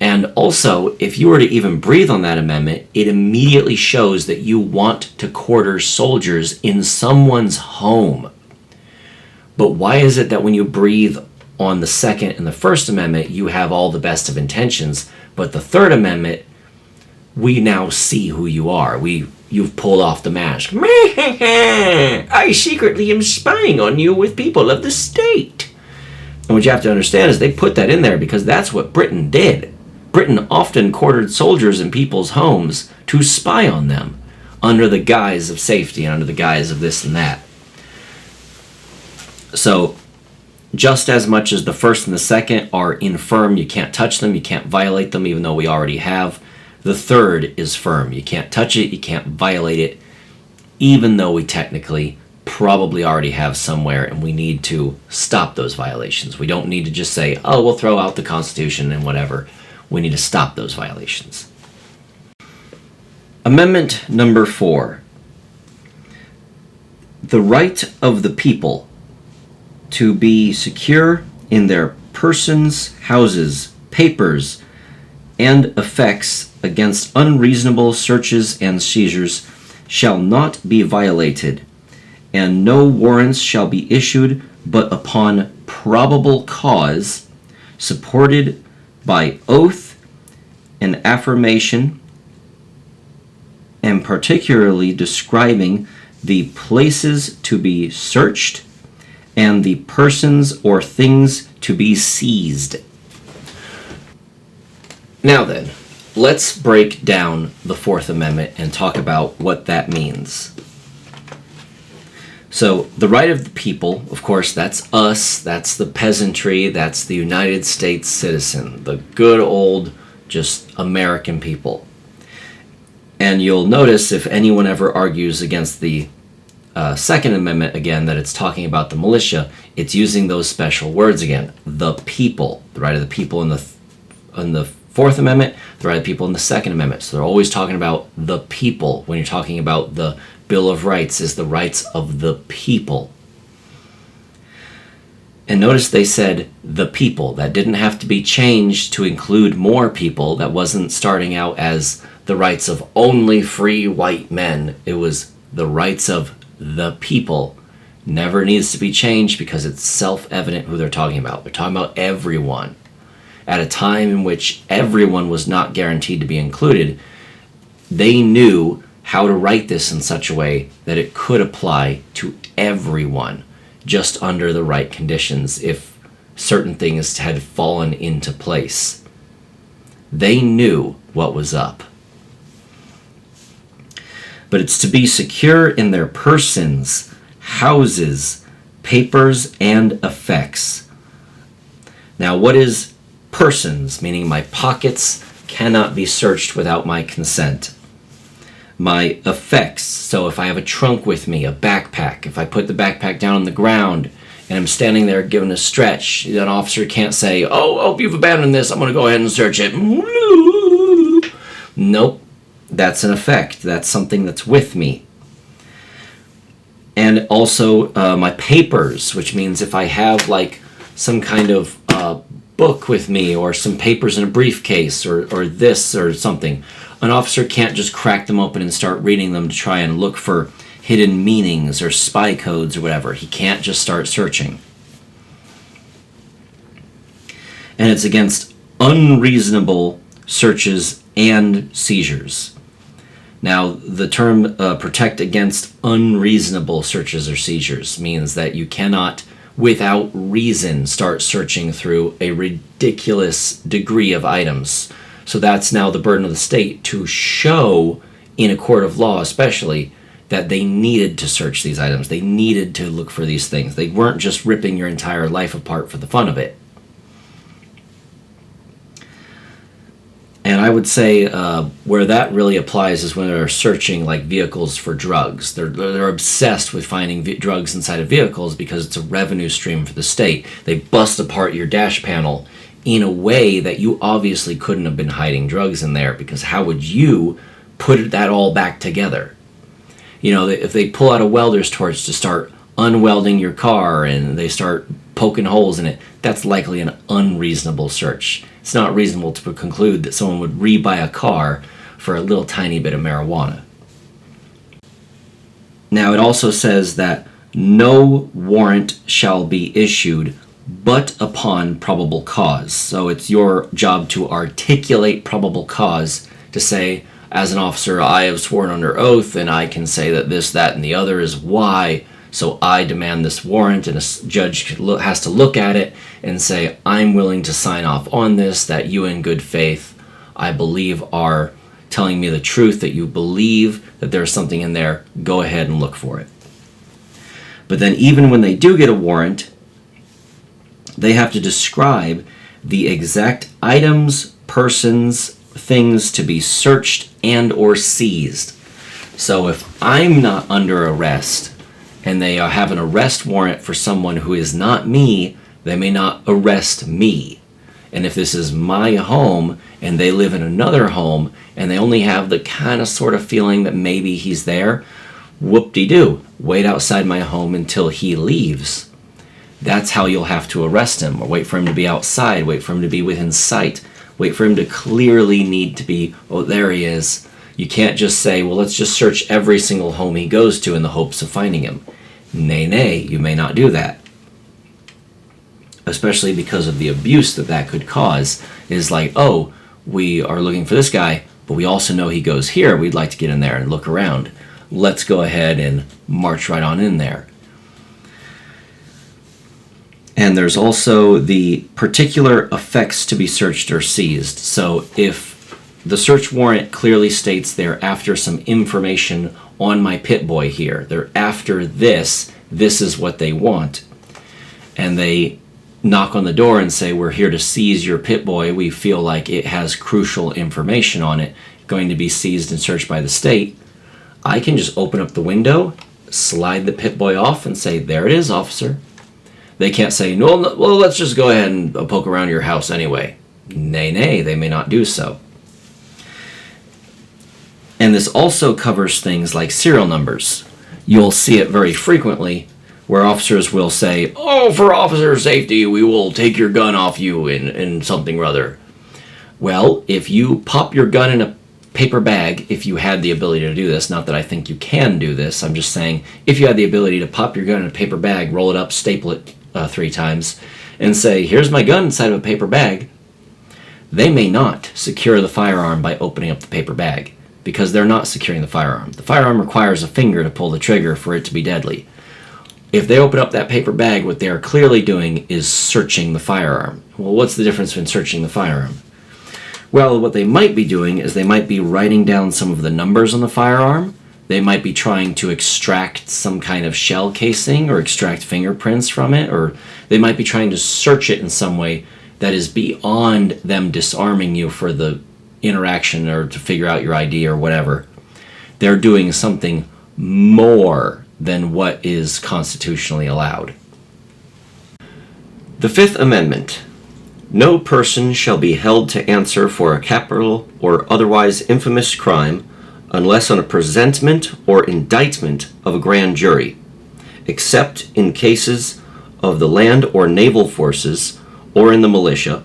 And also, if you were to even breathe on that amendment, it immediately shows that you want to quarter soldiers in someone's home. But why is it that when you breathe on the Second and the First Amendment, you have all the best of intentions, but the Third Amendment, we now see who you are. You've pulled off the mask. I secretly am spying on you with people of the state. And what you have to understand is they put that in there because that's what Britain did. Britain often quartered soldiers in people's homes to spy on them under the guise of safety and under the guise of this and that. So, just as much as the First and the Second are infirm, you can't touch them, you can't violate them, even though we already have, the Third is firm. You can't touch it, you can't violate it, even though we technically probably already have somewhere, and we need to stop those violations. We don't need to just say, oh, we'll throw out the Constitution and whatever. We need to stop those violations. Amendment number 4. The right of the people to be secure in their persons, houses, papers, and effects against unreasonable searches and seizures shall not be violated, and no warrants shall be issued but upon probable cause, supported by oath and affirmation, and particularly describing the places to be searched and the persons or things to be seized. Now then, let's break down the Fourth Amendment and talk about what that means. So, the right of the people, of course, that's us, that's the peasantry, that's the United States citizen, the good old, just American people. And you'll notice if anyone ever argues against the Second Amendment again, that it's talking about the militia, it's using those special words again. The people, the right of the people in the Fourth Amendment, the right of the people in the Second Amendment. So they're always talking about the people when you're talking about the Bill of Rights, is the rights of the people. And notice they said the people. That didn't have to be changed to include more people. That wasn't starting out as the rights of only free white men. It was the rights of the people. Never needs to be changed because it's self-evident who they're talking about. They're talking about everyone. At a time in which everyone was not guaranteed to be included, they knew how to write this in such a way that it could apply to everyone, just under the right conditions if certain things had fallen into place. They knew what was up. But it's to be secure in their persons, houses, papers, and effects. Now, what is persons? Meaning my pockets cannot be searched without my consent. My effects, so if I have a trunk with me, a backpack, if I put the backpack down on the ground and I'm standing there giving a stretch, an officer can't say, oh, you've abandoned this, I'm going to go ahead and search it. Nope, that's an effect. That's something that's with me. And also my papers, which means if I have like some kind of book with me or some papers in a briefcase or this or something, an officer can't just crack them open and start reading them to try and look for hidden meanings or spy codes or whatever. He can't just start searching. And it's against unreasonable searches and seizures. Now, the term protect against unreasonable searches or seizures means that you cannot, without reason, start searching through a ridiculous degree of items. So that's now the burden of the state to show, in a court of law especially, that they needed to search these items. They needed to look for these things. They weren't just ripping your entire life apart for the fun of it. And I would say where that really applies is when they're searching like vehicles for drugs. They're obsessed with finding drugs inside of vehicles because it's a revenue stream for the state. They bust apart your dash panel in a way that you obviously couldn't have been hiding drugs in there, because how would you put that all back together? You know, if they pull out a welder's torch to start unwelding your car and they start poking holes in it, that's likely an unreasonable search. It's not reasonable to conclude that someone would rebuy a car for a little tiny bit of marijuana. Now, it also says that no warrant shall be issued but upon probable cause. So it's your job to articulate probable cause, to say, as an officer, I have sworn under oath and I can say that this, that, and the other is why, so I demand this warrant, and a judge has to look at it and say, I'm willing to sign off on this, that you in good faith, I believe, are telling me the truth, that you believe that there's something in there, go ahead and look for it. But then even when they do get a warrant, they have to describe the exact items, persons, things to be searched and or seized. So if I'm not under arrest and they have an arrest warrant for someone who is not me, they may not arrest me. And if this is my home and they live in another home and they only have the kind of sort of feeling that maybe he's there, whoop-de-doo. wait outside my home until he leaves. That's how you'll have to arrest him, or wait for him to be outside, wait for him to be within sight, wait for him to clearly need to be, oh, there he is. You can't just say, well, let's just search every single home he goes to in the hopes of finding him. Nay, nay, you may not do that. Especially because of the abuse that could cause. Is like, oh, we are looking for this guy, but we also know he goes here. We'd like to get in there and look around. Let's go ahead and march right on in there. And there's also the particular effects to be searched or seized. So if the search warrant clearly states they're after some information on my pit boy here, they're after this is what they want, and they knock on the door and say, we're here to seize your pit boy, we feel like it has crucial information on it, going to be seized and searched by the state, I can just open up the window, slide the pit boy off, and say, there it is, officer. They can't say, no, well, let's just go ahead and poke around your house anyway. Nay, nay, they may not do so. And this also covers things like serial numbers. You'll see it very frequently where officers will say, oh, for officer safety, we will take your gun off you in something or other. Well, if you pop your gun in a paper bag, if you had the ability to do this, not that I think you can do this, I'm just saying, if you had the ability to pop your gun in a paper bag, roll it up, staple it 3 times, and say, here's my gun inside of a paper bag, they may not secure the firearm by opening up the paper bag, because they're not securing the firearm. The firearm requires a finger to pull the trigger for it to be deadly. If they open up that paper bag, what they are clearly doing is searching the firearm. Well, what's the difference between searching the firearm? Well, what they might be doing is they might be writing down some of the numbers on the firearm. They might be trying to extract some kind of shell casing or extract fingerprints from it, or they might be trying to search it in some way that is beyond them disarming you for the interaction or to figure out your ID or whatever. They're doing something more than what is constitutionally allowed. The Fifth Amendment. No person shall be held to answer for a capital or otherwise infamous crime unless on a presentment or indictment of a grand jury, except in cases of the land or naval forces or in the militia,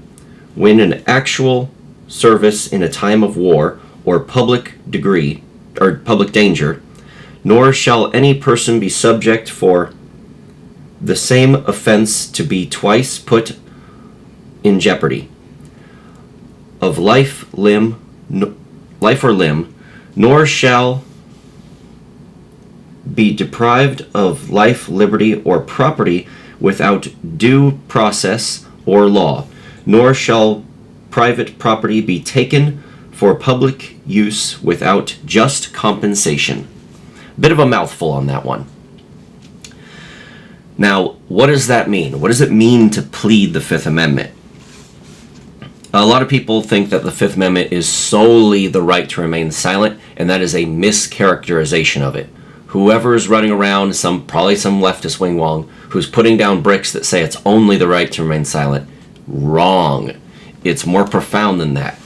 when in actual service in a time of war or public danger, nor shall any person be subject for the same offense to be twice put in jeopardy of life or limb, nor shall be deprived of life, liberty, or property without due process or law, nor shall private property be taken for public use without just compensation. Bit of a mouthful on that one. Now, what does that mean? What does it mean to plead the Fifth Amendment? A lot of people think that the Fifth Amendment is solely the right to remain silent, and that is a mischaracterization of it. Whoever is running around, probably some leftist wingwong, who's putting down bricks that say it's only the right to remain silent, wrong. It's more profound than that.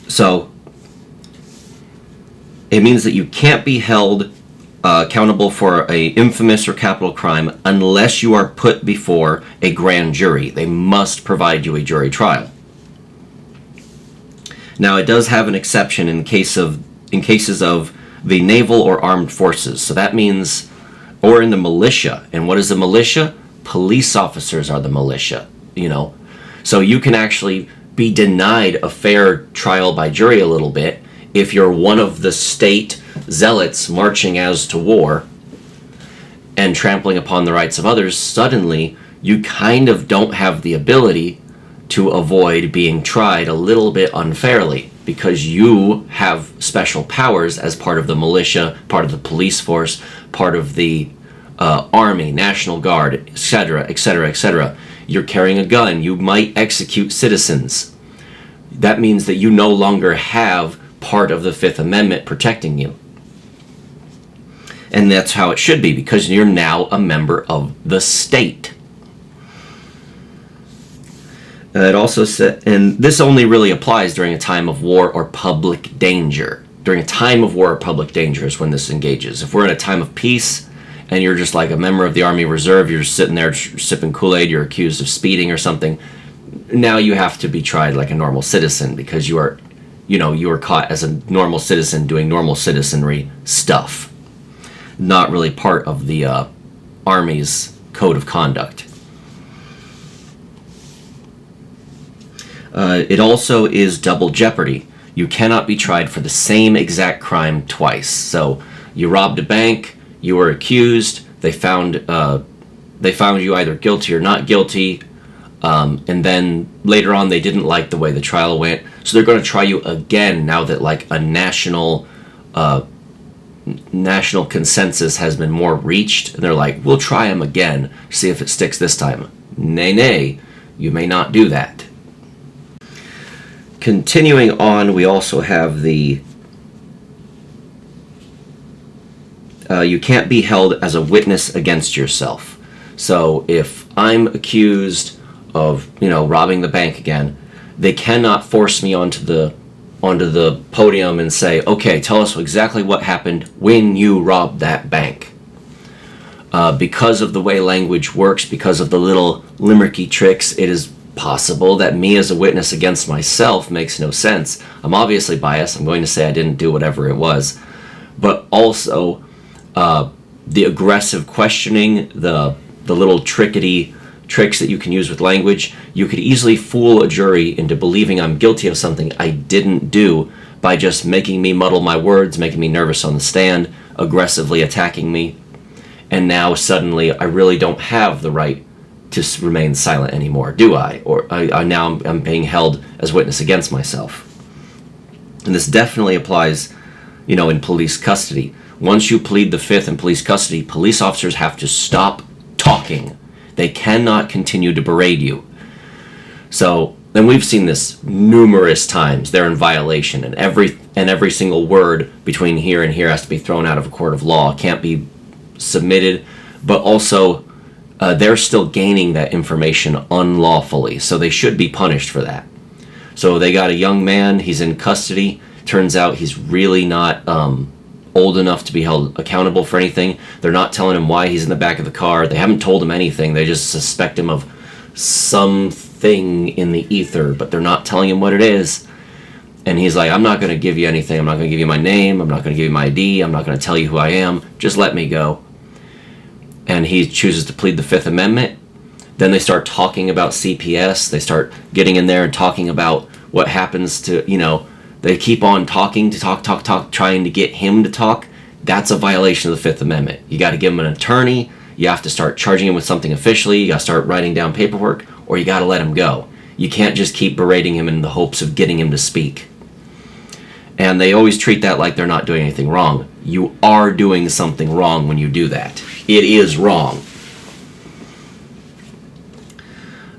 So, it means that you can't be held accountable for a infamous or capital crime unless you are put before a grand jury. They must provide you a jury trial. Now, it does have an exception in cases of the naval or armed forces. So that means, or in the militia. And what is the militia? Police officers are the militia, So you can actually be denied a fair trial by jury a little bit if you're one of the state zealots marching as to war and trampling upon the rights of others. Suddenly, you kind of don't have the ability to avoid being tried a little bit unfairly because you have special powers as part of the militia, part of the police force, part of the Army, National Guard, etc., etc., etc. You're carrying a gun. You might execute citizens. That means that you no longer have part of the Fifth Amendment protecting you. And that's how it should be, because you're now a member of the state. It also said, and this only really applies during a time of war or public danger. during a time of war or public danger is when this engages. If we're in a time of peace and you're just like a member of the Army Reserve, you're sitting there sipping Kool-Aid, you're accused of speeding or something, now you have to be tried like a normal citizen because you are caught as a normal citizen doing normal citizenry stuff. Not really part of the Army's code of conduct. It also is double jeopardy. You cannot be tried for the same exact crime twice. So you robbed a bank, you were accused, they found you either guilty or not guilty, and then later on they didn't like the way the trial went, so they're going to try you again now that like a national consensus has been more reached, and they're like, we'll try him again, see if it sticks this time. Nay, you may not do that. Continuing on, we also have the you can't be held as a witness against yourself. So if I'm accused of robbing the bank again, they cannot force me onto the podium and say, okay, tell us exactly what happened when you robbed that bank. Because of the way language works, because of the little limericky tricks, it is possible that me as a witness against myself makes no sense. I'm obviously biased. I'm going to say I didn't do whatever it was. But also, the aggressive questioning, the little tricks that you can use with language, you could easily fool a jury into believing I'm guilty of something I didn't do by just making me muddle my words, making me nervous on the stand, aggressively attacking me. And now suddenly I really don't have the right to remain silent anymore, do I? Or now I'm being held as witness against myself. And this definitely applies, in police custody. Once you plead the fifth in police custody, police officers have to stop talking. They cannot continue to berate you. So, and we've seen this numerous times. They're in violation, and every single word between here and here has to be thrown out of a court of law. Can't be submitted, but also they're still gaining that information unlawfully, so they should be punished for that. So they got a young man, he's in custody. Turns out he's really not old enough to be held accountable for anything. They're not telling him why he's in the back of the car. They haven't told him anything. They just suspect him of something in the ether, but they're not telling him what it is. And he's like, I'm not going to give you anything. I'm not going to give you my name. I'm not going to give you my ID. I'm not going to tell you who I am. Just let me go. And he chooses to plead the Fifth Amendment. Then they start talking about CPS. They start getting in there and talking about what happens to, they keep on talking to talk, trying to get him to talk. That's a violation of the Fifth Amendment. You got to give him an attorney. You have to start charging him with something officially. You got to start writing down paperwork, or you got to let him go. You can't just keep berating him in the hopes of getting him to speak. And they always treat that like they're not doing anything wrong. You are doing something wrong when you do that. It is wrong.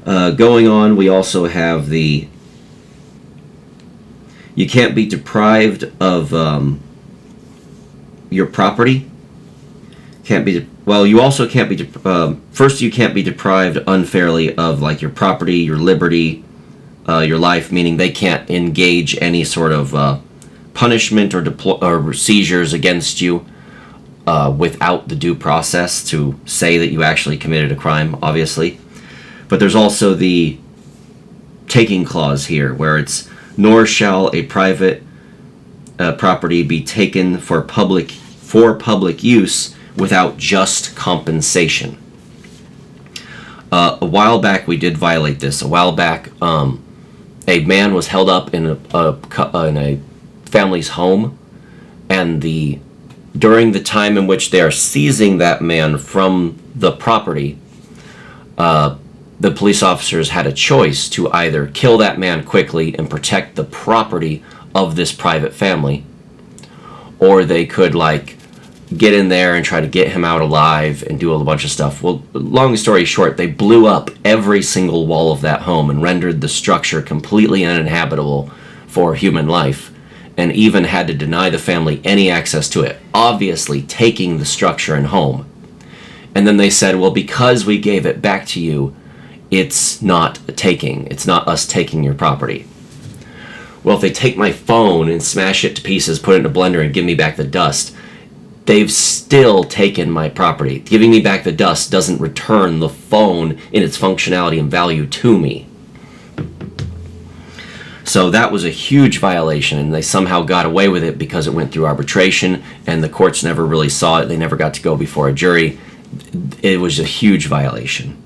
Going on, we also have the you can't be deprived of your property. You also can't be first, you can't be deprived unfairly of like your property, your liberty, your life, meaning they can't engage any sort of punishment or seizures against you without the due process to say that you actually committed a crime, obviously. But there's also the taking clause here, where it's, nor shall a private property be taken for public use without just compensation. A while back we did violate this. A while back, a man was held up in a family's home, and during the time in which they are seizing that man from the property, the police officers had a choice to either kill that man quickly and protect the property of this private family, or they could get in there and try to get him out alive and do a bunch of stuff. Well, long story short, they blew up every single wall of that home and rendered the structure completely uninhabitable for human life, and even had to deny the family any access to it, obviously taking the structure and home. And then they said, well, because we gave it back to you, it's not a taking. It's not us taking your property. Well, if they take my phone and smash it to pieces, put it in a blender, and give me back the dust, they've still taken my property. Giving me back the dust doesn't return the phone in its functionality and value to me. So that was a huge violation, and they somehow got away with it because it went through arbitration, and the courts never really saw it. They never got to go before a jury. It was a huge violation.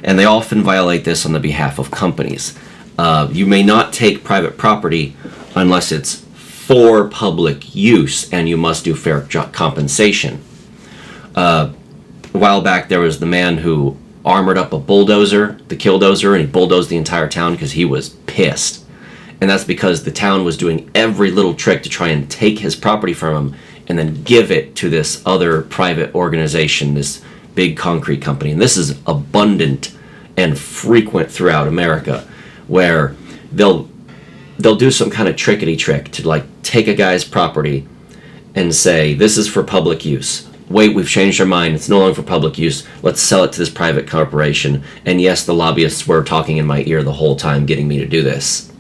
And they often violate this on the behalf of companies. You may not take private property unless it's for public use, and you must do fair compensation. A while back, there was the man who armored up a bulldozer, the killdozer, and he bulldozed the entire town because he was pissed. And that's because the town was doing every little trick to try and take his property from him and then give it to this other private organization, this big concrete company. And this is abundant and frequent throughout America, where they'll do some kind of trickety trick to like take a guy's property and say, this is for public use. Wait, we've changed our mind. It's no longer for public use. Let's sell it to this private corporation. And yes, the lobbyists were talking in my ear the whole time, getting me to do this.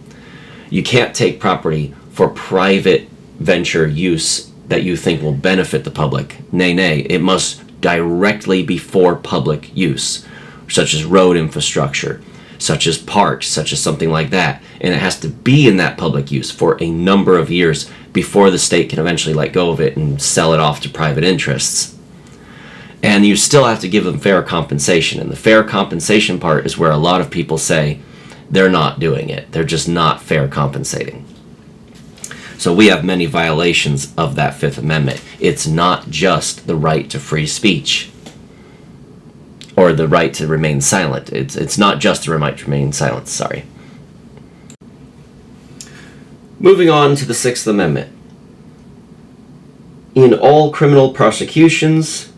You can't take property for private venture use that you think will benefit the public. Nay, it must directly be for public use, such as road infrastructure, such as parks, such as something like that. And it has to be in that public use for a number of years before the state can eventually let go of it and sell it off to private interests. And you still have to give them fair compensation. And the fair compensation part is where a lot of people say they're not doing it. They're just not fair compensating. So we have many violations of that Fifth Amendment. It's not just the right to free speech or the right to remain silent. It's not just the right to remain silent, sorry. Moving on to the Sixth Amendment. In all criminal prosecutions,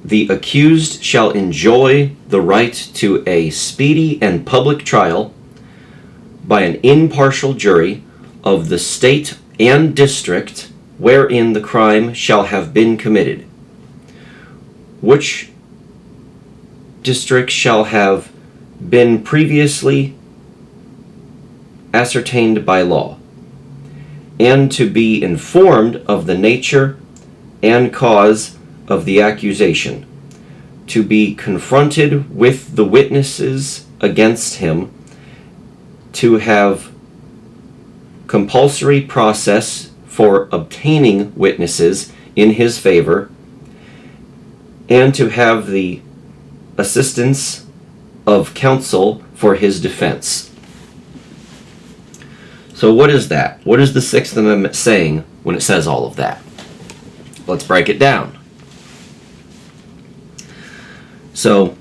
the accused shall enjoy the right to a speedy and public trial by an impartial jury of the state and district wherein the crime shall have been committed, which district shall have been previously ascertained by law, and to be informed of the nature and cause of the accusation, to be confronted with the witnesses against him, to have compulsory process for obtaining witnesses in his favor, and to have the assistance of counsel for his defense. So what is that? What is the Sixth Amendment saying when it says all of that? Let's break it down. So,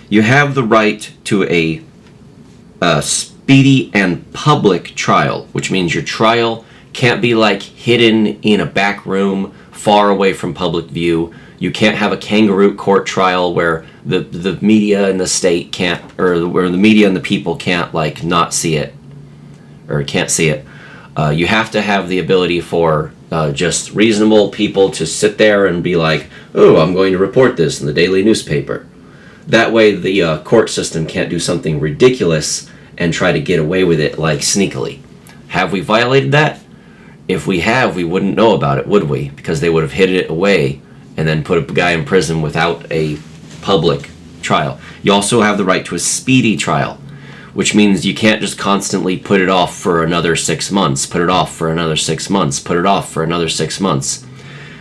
you have the right to a speedy and public trial, which means your trial can't be like hidden in a back room far away from public view. You can't have a kangaroo court trial where the media and the state can't, or where the media and the people can't like not see it, or can't see it. You have to have the ability for just reasonable people to sit there and be like, oh, I'm going to report this in the daily newspaper. That way the court system can't do something ridiculous and try to get away with it like sneakily. Have we violated that? If we have, we wouldn't know about it, would we? Because they would have hid it away and then put a guy in prison without a public trial. You also have the right to a speedy trial, which means you can't just constantly put it off for another 6 months, put it off for another 6 months, put it off for another 6 months,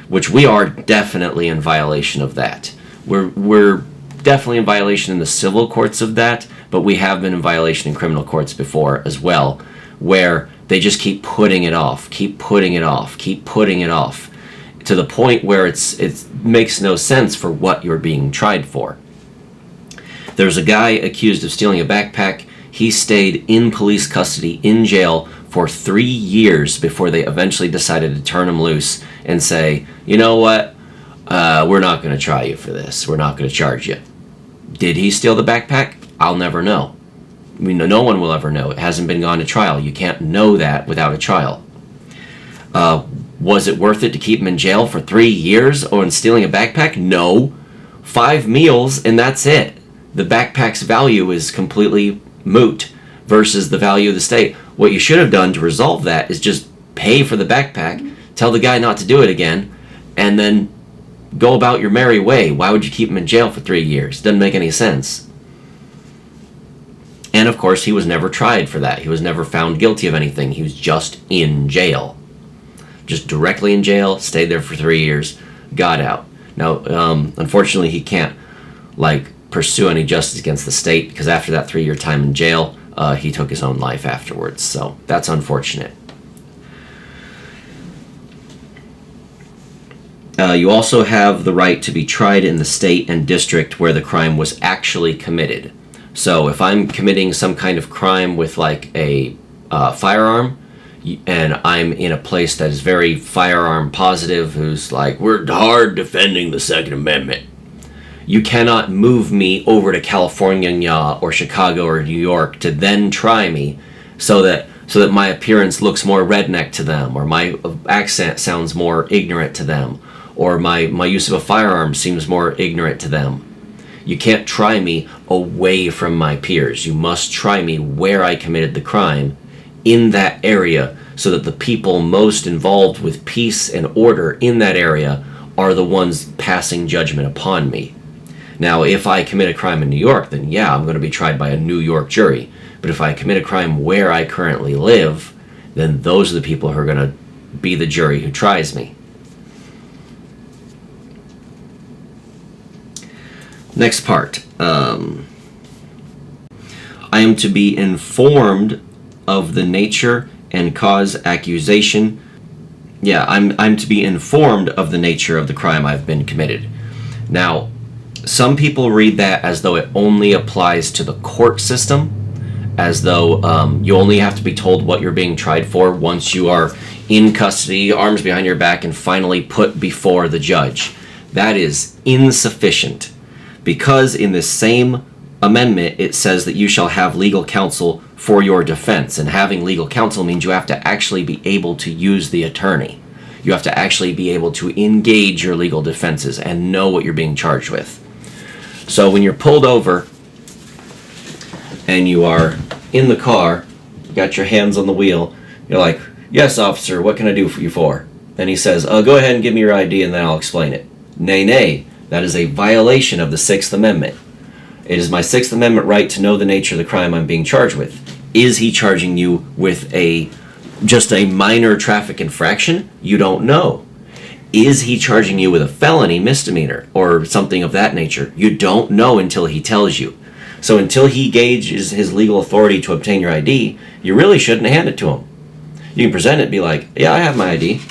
which we are definitely in violation of that. We're definitely in violation in the civil courts of that, but we have been in violation in criminal courts before as well, where they just keep putting it off, keep putting it off, keep putting it off, to the point where it makes no sense for what you're being tried for. There's a guy accused of stealing a backpack. He stayed in police custody in jail for 3 years before they eventually decided to turn him loose and say, you know what, we're not going to try you for this. We're not going to charge you. Did he steal the backpack? I'll never know. I mean, no one will ever know. It hasn't been gone to trial. You can't know that without a trial. Was it worth it to keep him in jail for 3 years on stealing a backpack? No. 5 meals and that's it. The backpack's value is completely moot versus the value of the state. What you should have done to resolve that is just pay for the backpack, tell the guy not to do it again, and then go about your merry way. Why would you keep him in jail for 3 years? Doesn't make any sense. And of course, he was never tried for that. He was never found guilty of anything. He was just in jail. Just directly in jail, stayed there for 3 years, got out. Now, unfortunately, he can't, pursue any justice against the state, because after that 3-year time in jail, he took his own life afterwards. So, that's unfortunate. You also have the right to be tried in the state and district where the crime was actually committed. So if I'm committing some kind of crime with a firearm, and I'm in a place that is very firearm positive, who's like, we're hard defending the Second Amendment, you cannot move me over to California or Chicago or New York to then try me so that my appearance looks more redneck to them, or my accent sounds more ignorant to them, or my use of a firearm seems more ignorant to them. You can't try me away from my peers. You must try me where I committed the crime, in that area, so that the people most involved with peace and order in that area are the ones passing judgment upon me. Now, if I commit a crime in New York, then yeah, I'm going to be tried by a New York jury. But if I commit a crime where I currently live, then those are the people who are going to be the jury who tries me. Next part. I am to be informed of the nature and cause accusation. Yeah, I'm to be informed of the nature of the crime I've been committed. Now, some people read that as though it only applies to the court system, as though you only have to be told what you're being tried for once you are in custody, arms behind your back, and finally put before the judge. That is insufficient, because in this same amendment it says that you shall have legal counsel for your defense, and having legal counsel means you have to actually be able to use the attorney. You have to actually be able to engage your legal defenses and know what you're being charged with. So when you're pulled over and you are in the car, you got your hands on the wheel, you're like, yes, officer, what can I do for you for? And he says, go ahead and give me your ID and then I'll explain it. Nay, that is a violation of the Sixth Amendment. It is my Sixth Amendment right to know the nature of the crime I'm being charged with. Is he charging you with just a minor traffic infraction? You don't know. Is he charging you with a felony misdemeanor or something of that nature? You don't know until he tells you. So until he gauges his legal authority to obtain your ID, you really shouldn't hand it to him. You can present it and be like, yeah, I have my ID.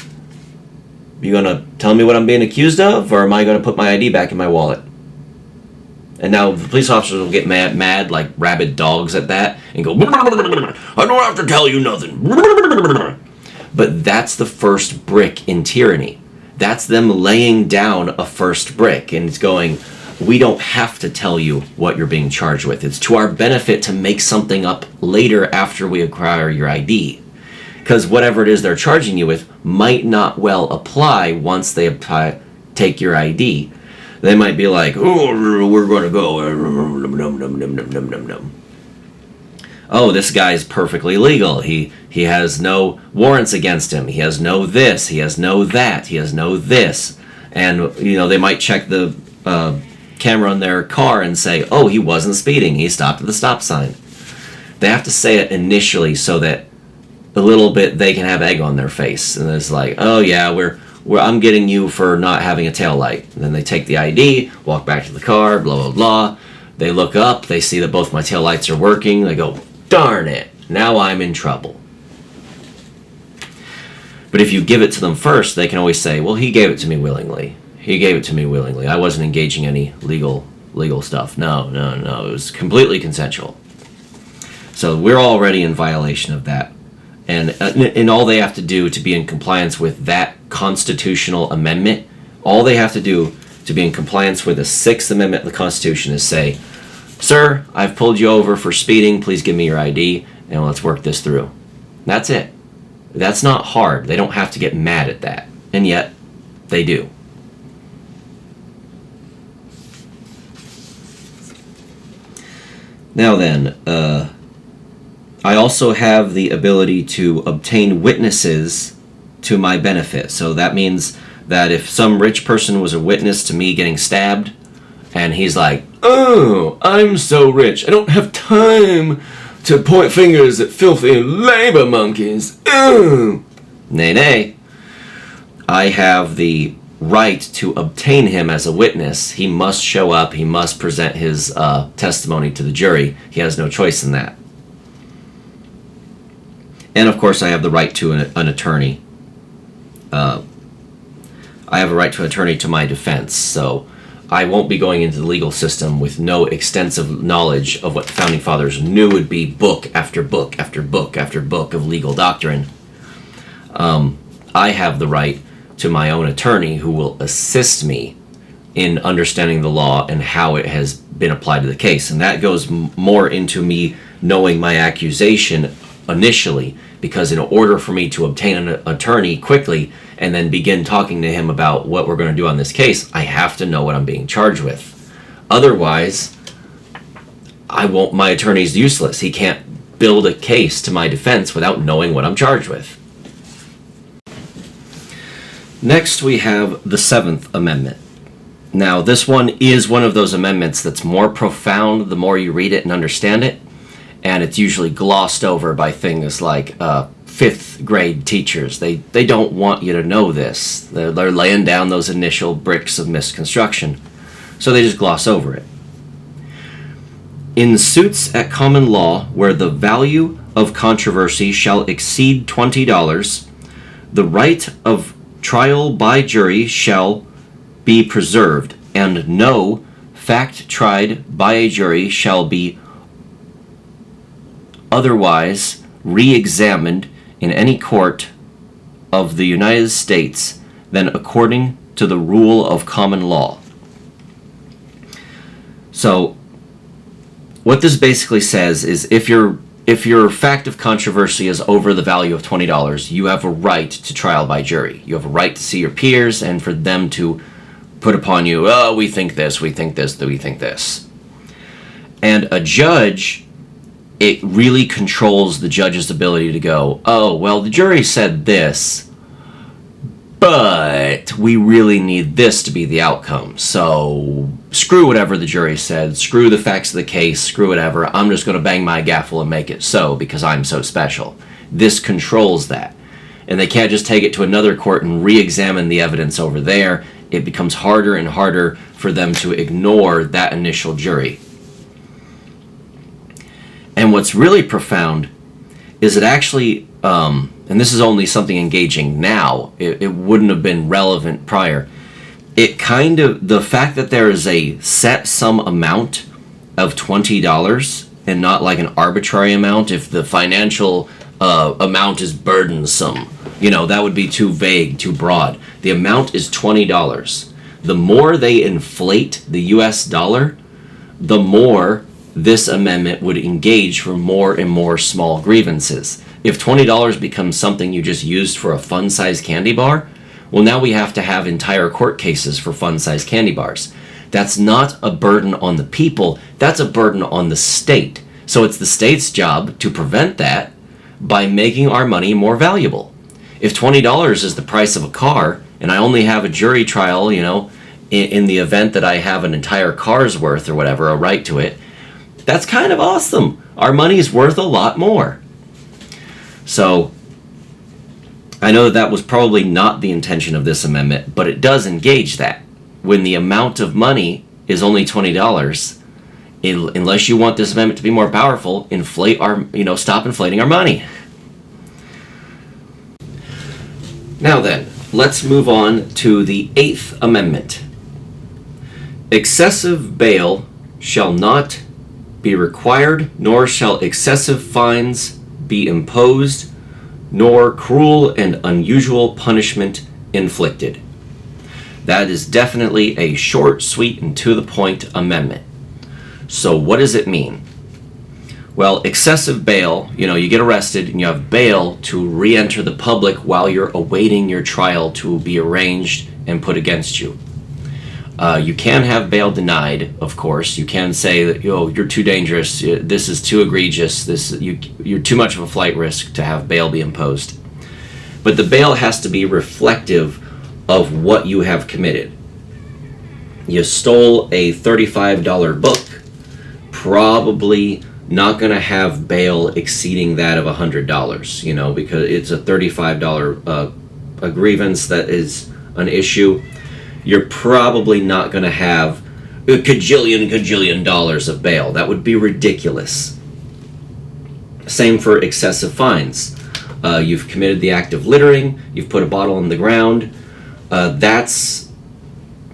You gonna tell me what I'm being accused of, or am I gonna put my ID back in my wallet? And now the police officers will get mad like rabid dogs at that and go, I don't have to tell you nothing. But that's the first brick in tyranny. That's them laying down a first brick, and it's going, we don't have to tell you what you're being charged with. It's to our benefit to make something up later after we acquire your ID. Because whatever it is they're charging you with might not well apply once they take your ID. They might be like, oh, we're going to go. Oh, this guy's perfectly legal. He has no warrants against him. He has no this. He has no that. He has no this. And, they might check the camera on their car and say, oh, he wasn't speeding. He stopped at the stop sign. They have to say it initially so that a little bit they can have egg on their face. And it's like, oh, yeah, I'm getting you for not having a tail light. And then they take the ID, walk back to the car, blah, blah, blah. They look up, they see that both my tail lights are working. They go, darn it, now I'm in trouble. But if you give it to them first, they can always say, well, he gave it to me willingly. He gave it to me willingly. I wasn't engaging any legal stuff. No. It was completely consensual. So we're already in violation of that. And all they have to do to be in compliance with that constitutional amendment, all they have to do to be in compliance with the Sixth Amendment of the Constitution is say, sir, I've pulled you over for speeding. Please give me your ID, and let's work this through. That's it. That's not hard. They don't have to get mad at that. And yet, they do. Now then, I also have the ability to obtain witnesses to my benefit. So that means that if some rich person was a witness to me getting stabbed, and he's like, "Oh, I'm so rich, I don't have time to point fingers at filthy labor monkeys. Oh." Nay, nay. I have the right to obtain him as a witness. He must show up. He must present his testimony to the jury. He has no choice in that. And of course, I have the right to an attorney. I have a right to an attorney to my defense. So I won't be going into the legal system with no extensive knowledge of what the Founding Fathers knew would be book after book after book after book of legal doctrine. I have the right to my own attorney who will assist me in understanding the law and how it has been applied to the case. And that goes more into me knowing my accusation initially, because in order for me to obtain an attorney quickly and then begin talking to him about what we're going to do on this case, I have to know what I'm being charged with. Otherwise, my attorney's useless. He can't build a case to my defense without knowing what I'm charged with. Next, we have the 7th Amendment. Now, this one is one of those amendments that's more profound the more you read it and understand it, and it's usually glossed over by things like 5th grade teachers. They don't want you to know this. They're laying down those initial bricks of misconstruction, so they just gloss over it. In suits at common law where the value of controversy shall exceed $20, the right of trial by jury shall be preserved, and no fact tried by a jury shall be otherwise re-examined in any court of the United States than according to the rule of common law. So, what this basically says is if your fact of controversy is over the value of $20, you have a right to trial by jury. You have a right to see your peers and for them to put upon you, "Oh, we think this, we think this, we think this." And a judge, it really controls the judge's ability to go, "Oh, well, the jury said this, but we really need this to be the outcome. So screw whatever the jury said, screw the facts of the case, screw whatever. I'm just going to bang my gavel and make it so because I'm so special." This controls that. And they can't just take it to another court and re-examine the evidence over there. It becomes harder and harder for them to ignore that initial jury. And what's really profound is it actually, and this is only something engaging now, it wouldn't have been relevant prior. It kind of, the fact that there is a set sum amount of $20 and not like an arbitrary amount, if the financial amount is burdensome, that would be too vague, too broad. The amount is $20. The more they inflate the US dollar, the more this amendment would engage for more and more small grievances. If $20 becomes something you just used for a fun-sized candy bar, well, now we have to have entire court cases for fun-sized candy bars. That's not a burden on the people, that's a burden on the state. So it's the state's job to prevent that by making our money more valuable. If $20 is the price of a car, and I only have a jury trial, in the event that I have an entire car's worth or whatever, a right to it, that's kind of awesome. Our money is worth a lot more. So, I know that was probably not the intention of this amendment, but it does engage that. When the amount of money is only $20, unless you want this amendment to be more powerful, stop inflating our money. Now then, let's move on to the 8th Amendment. Excessive bail shall not be required, nor shall excessive fines be imposed, nor cruel and unusual punishment inflicted. That is definitely a short, sweet, and to the point amendment. So what does it mean? Well, excessive bail, you get arrested and you have bail to re-enter the public while you're awaiting your trial to be arranged and put against you. You can have bail denied, of course. You can say that, you're too dangerous, this is too egregious, you're too much of a flight risk to have bail be imposed. But the bail has to be reflective of what you have committed. You stole a $35 book, probably not going to have bail exceeding that of $100, because it's a $35 a grievance that is an issue. You're probably not going to have a cajillion dollars of bail. That would be ridiculous. Same for excessive fines. You've committed the act of littering, you've put a bottle on the ground. That's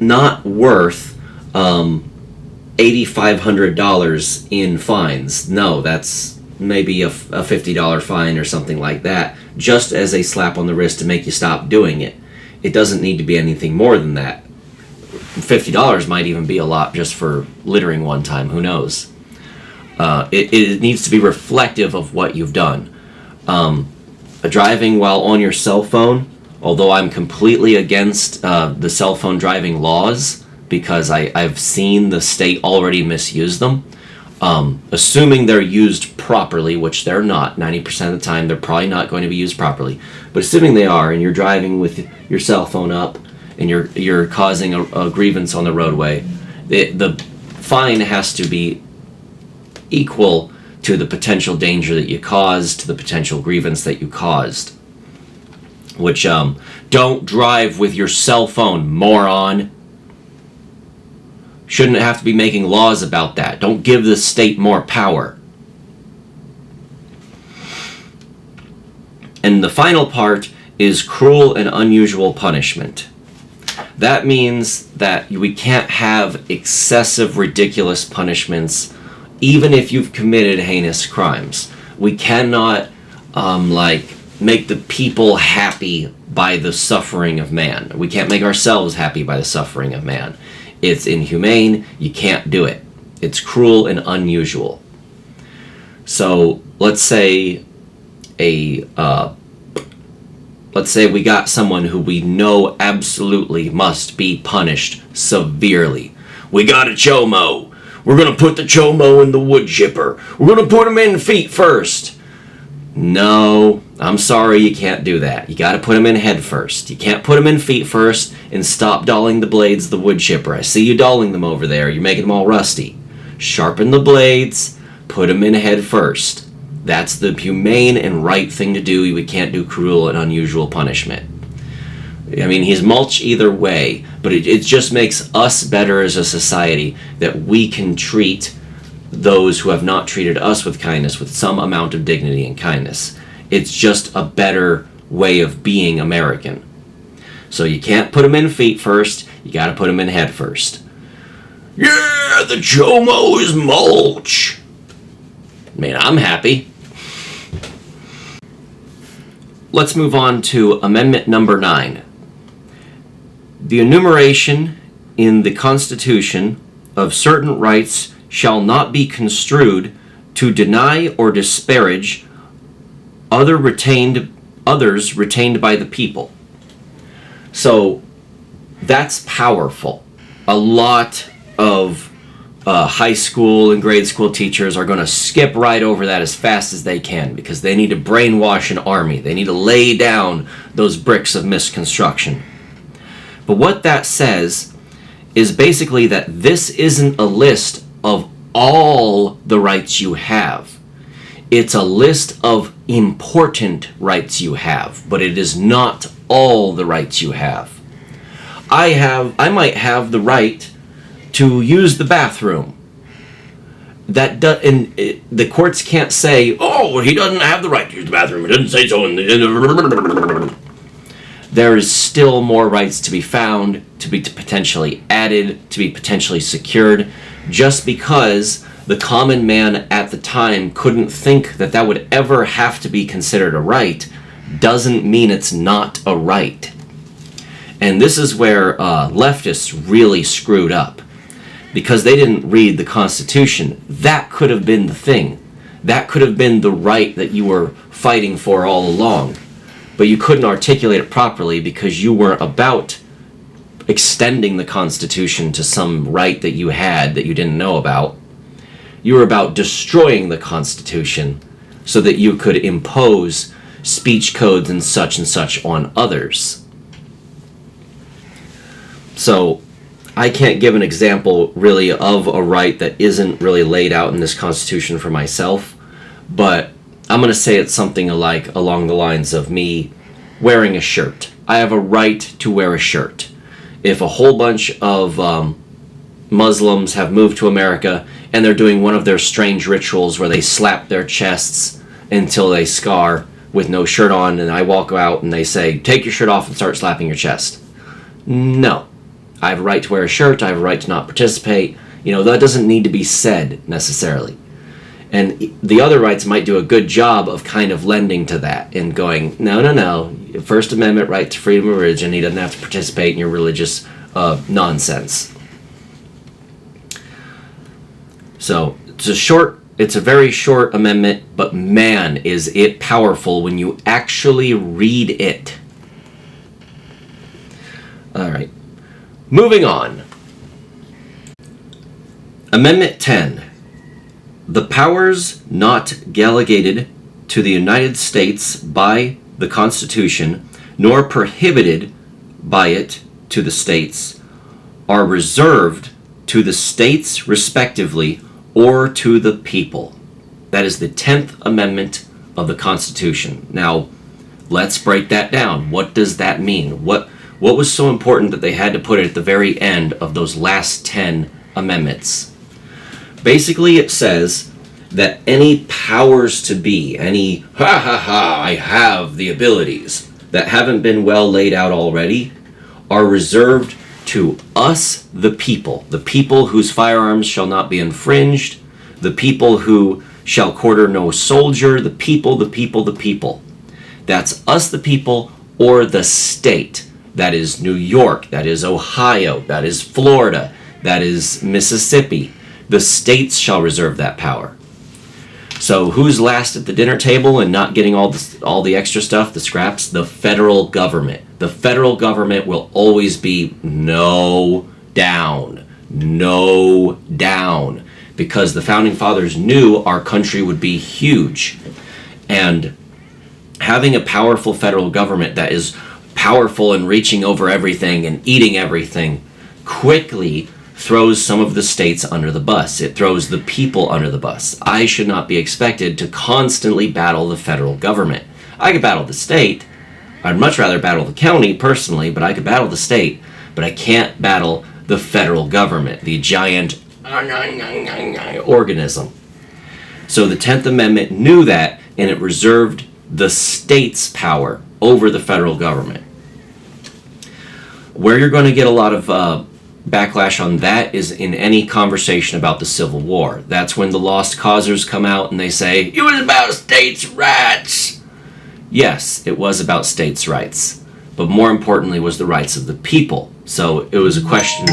not worth $8,500 in fines. No, that's maybe a $50 fine or something like that, just as a slap on the wrist to make you stop doing it. It doesn't need to be anything more than that. $50 might even be a lot just for littering one time, who knows. It needs to be reflective of what you've done. Driving while on your cell phone, although I'm completely against the cell phone driving laws, because I've seen the state already misuse them. Assuming they're used properly, which they're not, 90% of the time they're probably not going to be used properly. But assuming they are, and you're driving with your cell phone up, and you're causing a grievance on the roadway, the fine has to be equal to the potential danger that you caused, to the potential grievance that you caused. Which, don't drive with your cell phone, moron. Shouldn't have to be making laws about that. Don't give the state more power. And the final part is cruel and unusual punishment. That means that we can't have excessive, ridiculous punishments, even if you've committed heinous crimes. We cannot, make the people happy by the suffering of man. We can't make ourselves happy by the suffering of man. It's inhumane. You can't do it. It's cruel and unusual. So let's say we got someone who we know absolutely must be punished severely. We got a chomo. We're going to put the chomo in the wood chipper. We're going to put him in feet first. No, I'm sorry, you can't do that. You got to put him in head first. You can't put him in feet first and stop dulling the blades of the wood chipper. I see you dulling them over there. You're making them all rusty. Sharpen the blades, put him in head first. That's the humane and right thing to do. We can't do cruel and unusual punishment. I mean, he's mulch either way, but it just makes us better as a society that we can treat those who have not treated us with kindness with some amount of dignity and kindness. It's just a better way of being American. So you can't put them in feet first, you gotta put them in head first. Yeah, the chomo is mulch. I mean, I'm happy. Let's move on to Amendment number 9. The enumeration in the Constitution of certain rights shall not be construed to deny or disparage others retained by the people. So that's powerful. A lot of high school and grade school teachers are going to skip right over that as fast as they can because they need to brainwash an army. They need to lay down those bricks of misconstruction. But what that says is basically that this isn't a list of all the rights you have. It's a list of important rights you have, but it is not all the rights you have. I might have the right to use the bathroom. The courts can't say, oh, he doesn't have the right to use the bathroom. It doesn't say so. There is still more rights to be found, to be potentially added, to be potentially secured. Just because the common man at the time couldn't think that that would ever have to be considered a right doesn't mean it's not a right. And this is where leftists really screwed up. Because they didn't read the Constitution. That could have been the thing. That could have been the right that you were fighting for all along. But you couldn't articulate it properly because you weren't about extending the Constitution to some right that you had that you didn't know about. You were about destroying the Constitution so that you could impose speech codes and such on others. So I can't give an example really of a right that isn't really laid out in this Constitution for myself, but I'm going to say it's something like along the lines of me wearing a shirt. I have a right to wear a shirt. If a whole bunch of Muslims have moved to America and they're doing one of their strange rituals where they slap their chests until they scar with no shirt on, and I walk out and they say, take your shirt off and start slapping your chest. No. I have a right to wear a shirt. I have a right to not participate. That doesn't need to be said necessarily. And the other rights might do a good job of kind of lending to that and going, no. First Amendment right to freedom of religion. He doesn't have to participate in your religious nonsense. So it's a very short amendment, but man, is it powerful when you actually read it. All right. Moving on. Amendment 10. The powers not delegated to the United States by the Constitution, nor prohibited by it to the states, are reserved to the states respectively or to the people. That is the 10th Amendment of the Constitution. Now, let's break that down. What does that mean? What was so important that they had to put it at the very end of those last 10 amendments? Basically, it says that any powers to be, any I have the abilities that haven't been well laid out already, are reserved to us, the people whose firearms shall not be infringed, the people who shall quarter no soldier, the people. That's us, the people, or the state. That is New York, that is Ohio, that is Florida, that is Mississippi. The states shall reserve that power. So who's last at the dinner table and not getting all the extra stuff, the scraps? The federal government. The federal government will always be no down. Because the Founding Fathers knew our country would be huge. And having a powerful federal government that is powerful and reaching over everything and eating everything quickly throws some of the states under the bus. It throws the people under the bus. I should not be expected to constantly battle the federal government. I could battle the state. I'd much rather battle the county personally, but I could battle the state. But I can't battle the federal government, the giant organism. So the 10th Amendment knew that, and it reserved the state's power over the federal government. Where you're going to get a lot of backlash on that is in any conversation about the Civil War. That's when the Lost Causers come out and they say, it was about states' rights. Yes, it was about states' rights, but more importantly was the rights of the people. So it was a question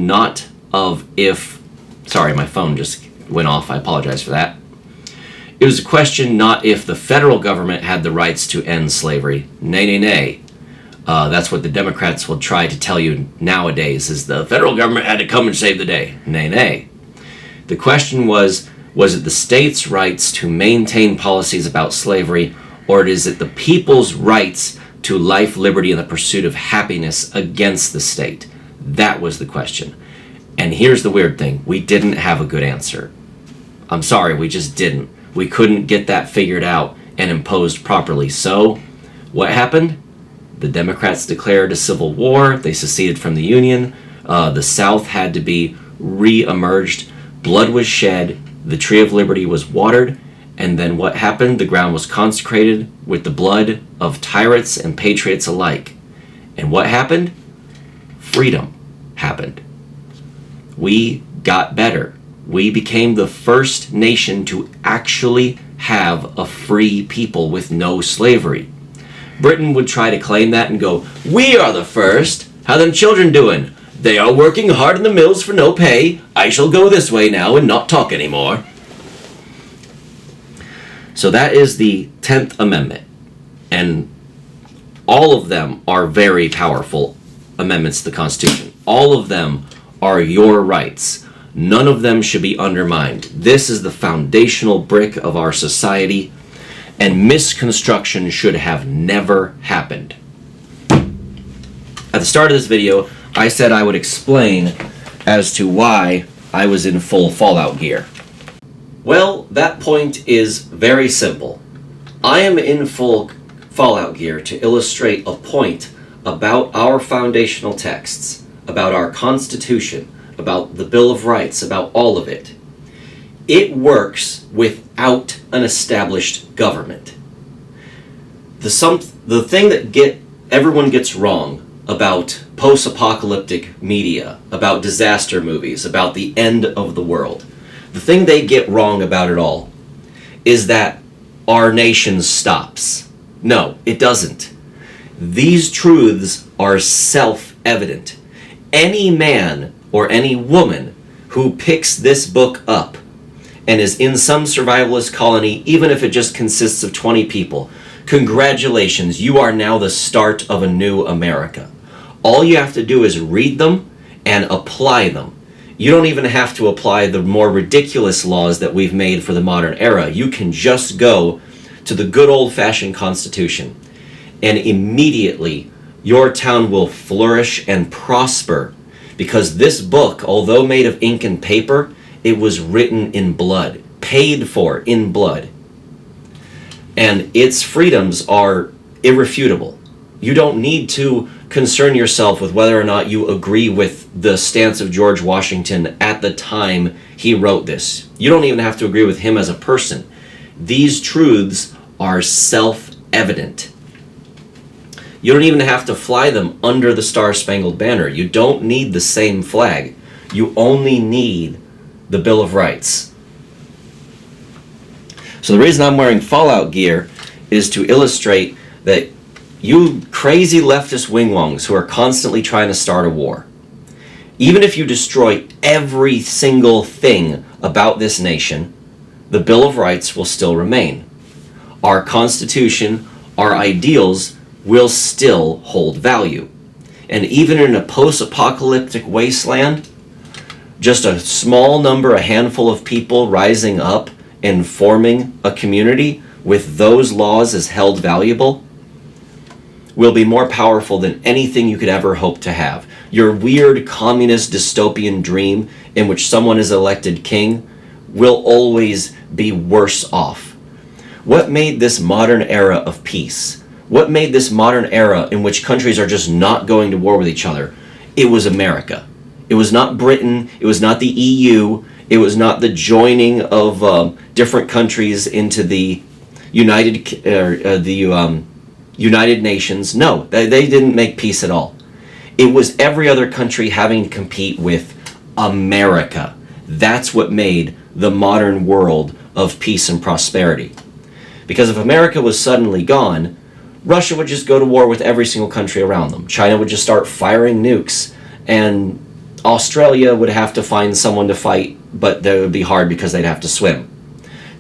not of if, sorry, my phone just went off, I apologize for that. It was a question not if the federal government had the rights to end slavery. Nay. That's what the Democrats will try to tell you nowadays, is the federal government had to come and save the day. Nay. The question was it the states' rights to maintain policies about slavery, or is it the people's rights to life, liberty, and the pursuit of happiness against the state? That was the question. And here's the weird thing. We didn't have a good answer. I'm sorry, we just didn't. We couldn't get that figured out and imposed properly. So, what happened? The Democrats declared a civil war. They seceded from the Union. The South had to be re-emerged. Blood was shed. The Tree of Liberty was watered. And then what happened? The ground was consecrated with the blood of tyrants and patriots alike. And what happened? Freedom happened. We got better. We became the first nation to actually have a free people with no slavery. Britain would try to claim that and go, we are the first. How them children doing? They are working hard in the mills for no pay. I shall go this way now and not talk anymore. So that is the 10th Amendment. And All of them are very powerful amendments to the Constitution. All of them are your rights. None of them should be undermined. This is the foundational brick of our society, and misconstruction should have never happened. At the start of this video, I said I would explain as to why I was in full Fallout gear. Well, that point is very simple. I am in full Fallout gear to illustrate a point about our foundational texts, about our Constitution, about the Bill of Rights, about all of it. It works without an established government. The thing that everyone gets wrong about post-apocalyptic media, about disaster movies, about the end of the world, the thing they get wrong about it all is that our nation stops. No, it doesn't. These truths are self-evident. Any man or any woman who picks this book up and is in some survivalist colony, even if it just consists of 20 people, congratulations, you are now the start of a new America. All you have to do is read them and apply them. You don't even have to apply the more ridiculous laws that we've made for the modern era. You can just go to the good old-fashioned Constitution, and immediately your town will flourish and prosper, because this book, although made of ink and paper, it was written in blood, paid for in blood. And its freedoms are irrefutable. You don't need to concern yourself with whether or not you agree with the stance of George Washington at the time he wrote this. You don't even have to agree with him as a person. These truths are self-evident. You don't even have to fly them under the Star-Spangled Banner. You don't need the same flag. You only need the Bill of Rights. So the reason I'm wearing Fallout gear is to illustrate that you crazy leftist wingwongs who are constantly trying to start a war, even if you destroy every single thing about this nation, the Bill of Rights will still remain. Our Constitution, our ideals will still hold value. And even in a post-apocalyptic wasteland, just a small number, a handful of people rising up and forming a community with those laws as held valuable will be more powerful than anything you could ever hope to have. Your weird communist dystopian dream in which someone is elected king will always be worse off. What made this modern era of peace? What made this modern era in which countries are just not going to war with each other? It was America. It was not Britain. It was not the EU. It was not the joining of different countries into the United Nations. No, they didn't make peace at all. It was every other country having to compete with America. That's what made the modern world of peace and prosperity. Because if America was suddenly gone, Russia would just go to war with every single country around them. China would just start firing nukes, and Australia would have to find someone to fight, but that would be hard because they'd have to swim.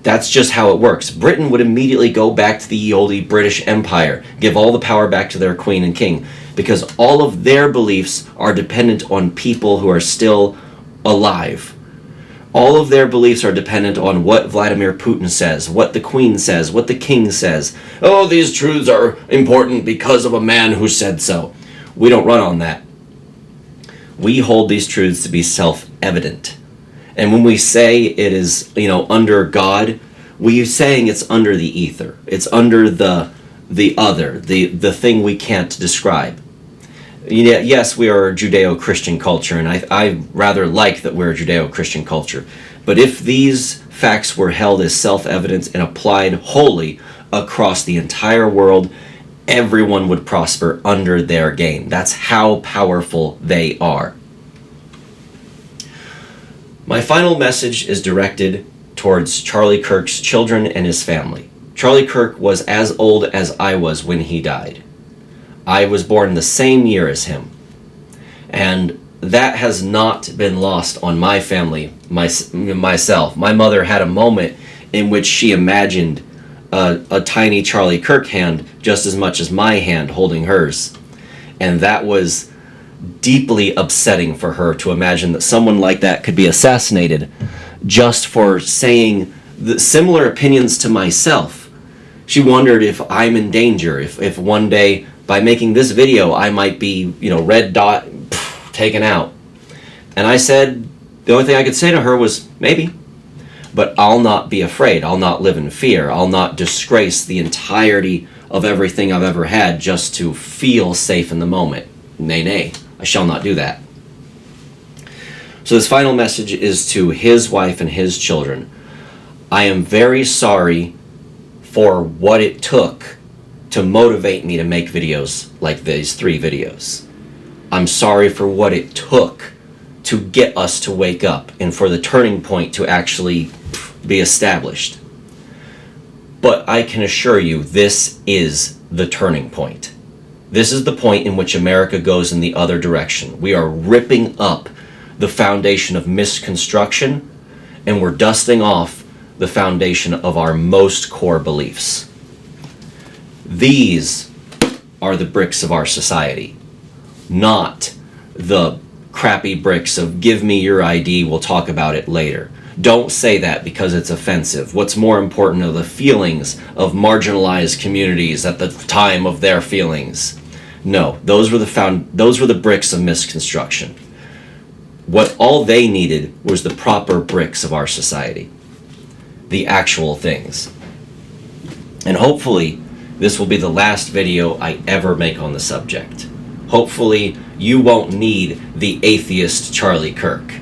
That's just how it works. Britain would immediately go back to the old British Empire, give all the power back to their queen and king, because all of their beliefs are dependent on people who are still alive. All of their beliefs are dependent on what Vladimir Putin says, what the queen says, what the king says. Oh, these truths are important because of a man who said so. We don't run on that. We hold these truths to be self-evident. And when we say it is, under God, we're saying it's under the ether. It's under the other, the thing we can't describe. Yes, we are a Judeo-Christian culture, and I rather like that we're a Judeo-Christian culture. But if these facts were held as self-evident and applied wholly across the entire world, everyone would prosper under their gain. That's how powerful they are. My final message is directed towards Charlie Kirk's children and his family. Charlie Kirk was as old as I was when he died. I was born the same year as him. And that has not been lost on my family, myself. My mother had a moment in which she imagined a tiny Charlie Kirk hand just as much as my hand holding hers. And that was deeply upsetting for her to imagine that someone like that could be assassinated just for saying similar opinions to myself. She wondered if I'm in danger, if one day by making this video I might be, red dot, taken out. And I said the only thing I could say to her was, maybe. But I'll not be afraid. I'll not live in fear. I'll not disgrace the entirety of everything I've ever had just to feel safe in the moment. Nay, nay, I shall not do that. So this final message is to his wife and his children. I am very sorry for what it took to motivate me to make videos like these 3 videos. I'm sorry for what it took to get us to wake up and for the turning point to actually be established. But I can assure you, this is the turning point. This is the point in which America goes in the other direction. We are ripping up the foundation of misconstruction, and we're dusting off the foundation of our most core beliefs. These are the bricks of our society, not the crappy bricks of give me your ID, we'll talk about it later. Don't say that because it's offensive. What's more important are the feelings of marginalized communities at the time of their feelings. No, those were the bricks of misconstruction. What all they needed was the proper bricks of our society, the actual things. And hopefully this will be the last video I ever make on the subject. Hopefully you won't need the atheist Charlie Kirk.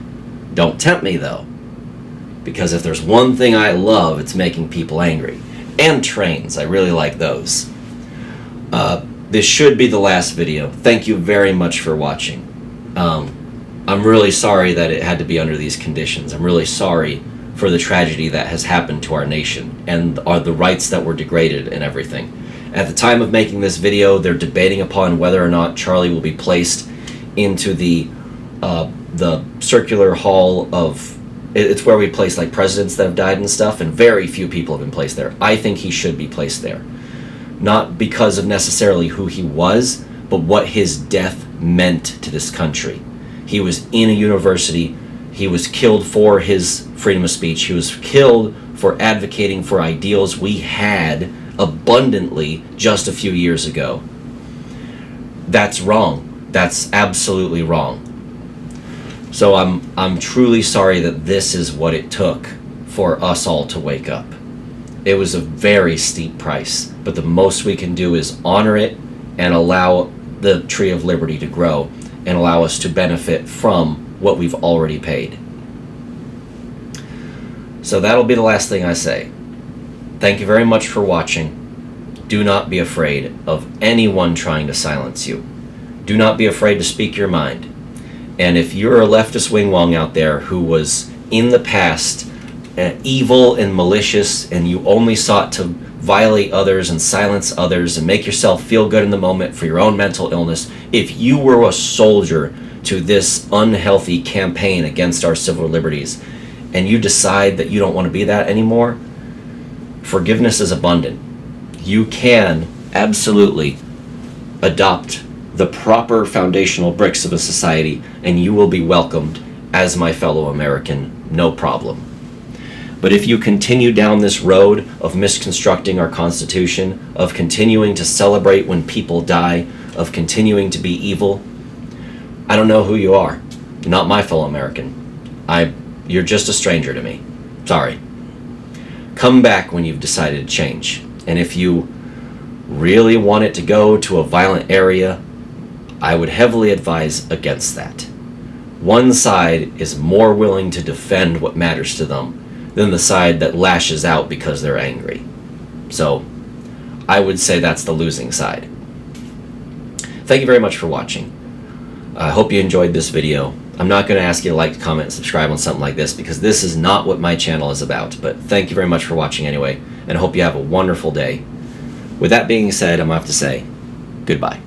Don't tempt me though, because if there's one thing I love, it's making people angry. And trains, I really like those. This should be the last video. Thank you very much for watching. I'm really sorry that it had to be under these conditions. I'm really sorry for the tragedy that has happened to our nation and the rights that were degraded and everything. At the time of making this video, they're debating upon whether or not Charlie will be placed into the circular hall of... It's where we place like presidents that have died and stuff, and very few people have been placed there. I think he should be placed there. Not because of necessarily who he was, but what his death meant to this country. He was in a university. He was killed for his freedom of speech. He was killed for advocating for ideals we had abundantly just a few years ago. That's wrong. That's absolutely wrong. So I'm truly sorry that this is what it took for us all to wake up. It was a very steep price, but the most we can do is honor it and allow the tree of liberty to grow and allow us to benefit from what we've already paid. So that'll be the last thing I say. Thank you very much for watching. Do not be afraid of anyone trying to silence you. Do not be afraid to speak your mind. And if you're a leftist wing-wong out there who was in the past evil and malicious, and you only sought to violate others and silence others and make yourself feel good in the moment for your own mental illness, if you were a soldier to this unhealthy campaign against our civil liberties and you decide that you don't want to be that anymore, forgiveness is abundant. You can absolutely adopt the proper foundational bricks of a society and you will be welcomed as my fellow American, no problem. But if you continue down this road of misconstructing our Constitution, of continuing to celebrate when people die, of continuing to be evil, I don't know who you are. You're not my fellow American. You're just a stranger to me. Sorry. Come back when you've decided to change. And if you really want it to go to a violent area, I would heavily advise against that. One side is more willing to defend what matters to them than the side that lashes out because they're angry. So I would say that's the losing side. Thank you very much for watching. I hope you enjoyed this video. I'm not going to ask you to like, comment, and subscribe on something like this because this is not what my channel is about. But thank you very much for watching anyway, and I hope you have a wonderful day. With that being said, I'm going to have to say goodbye.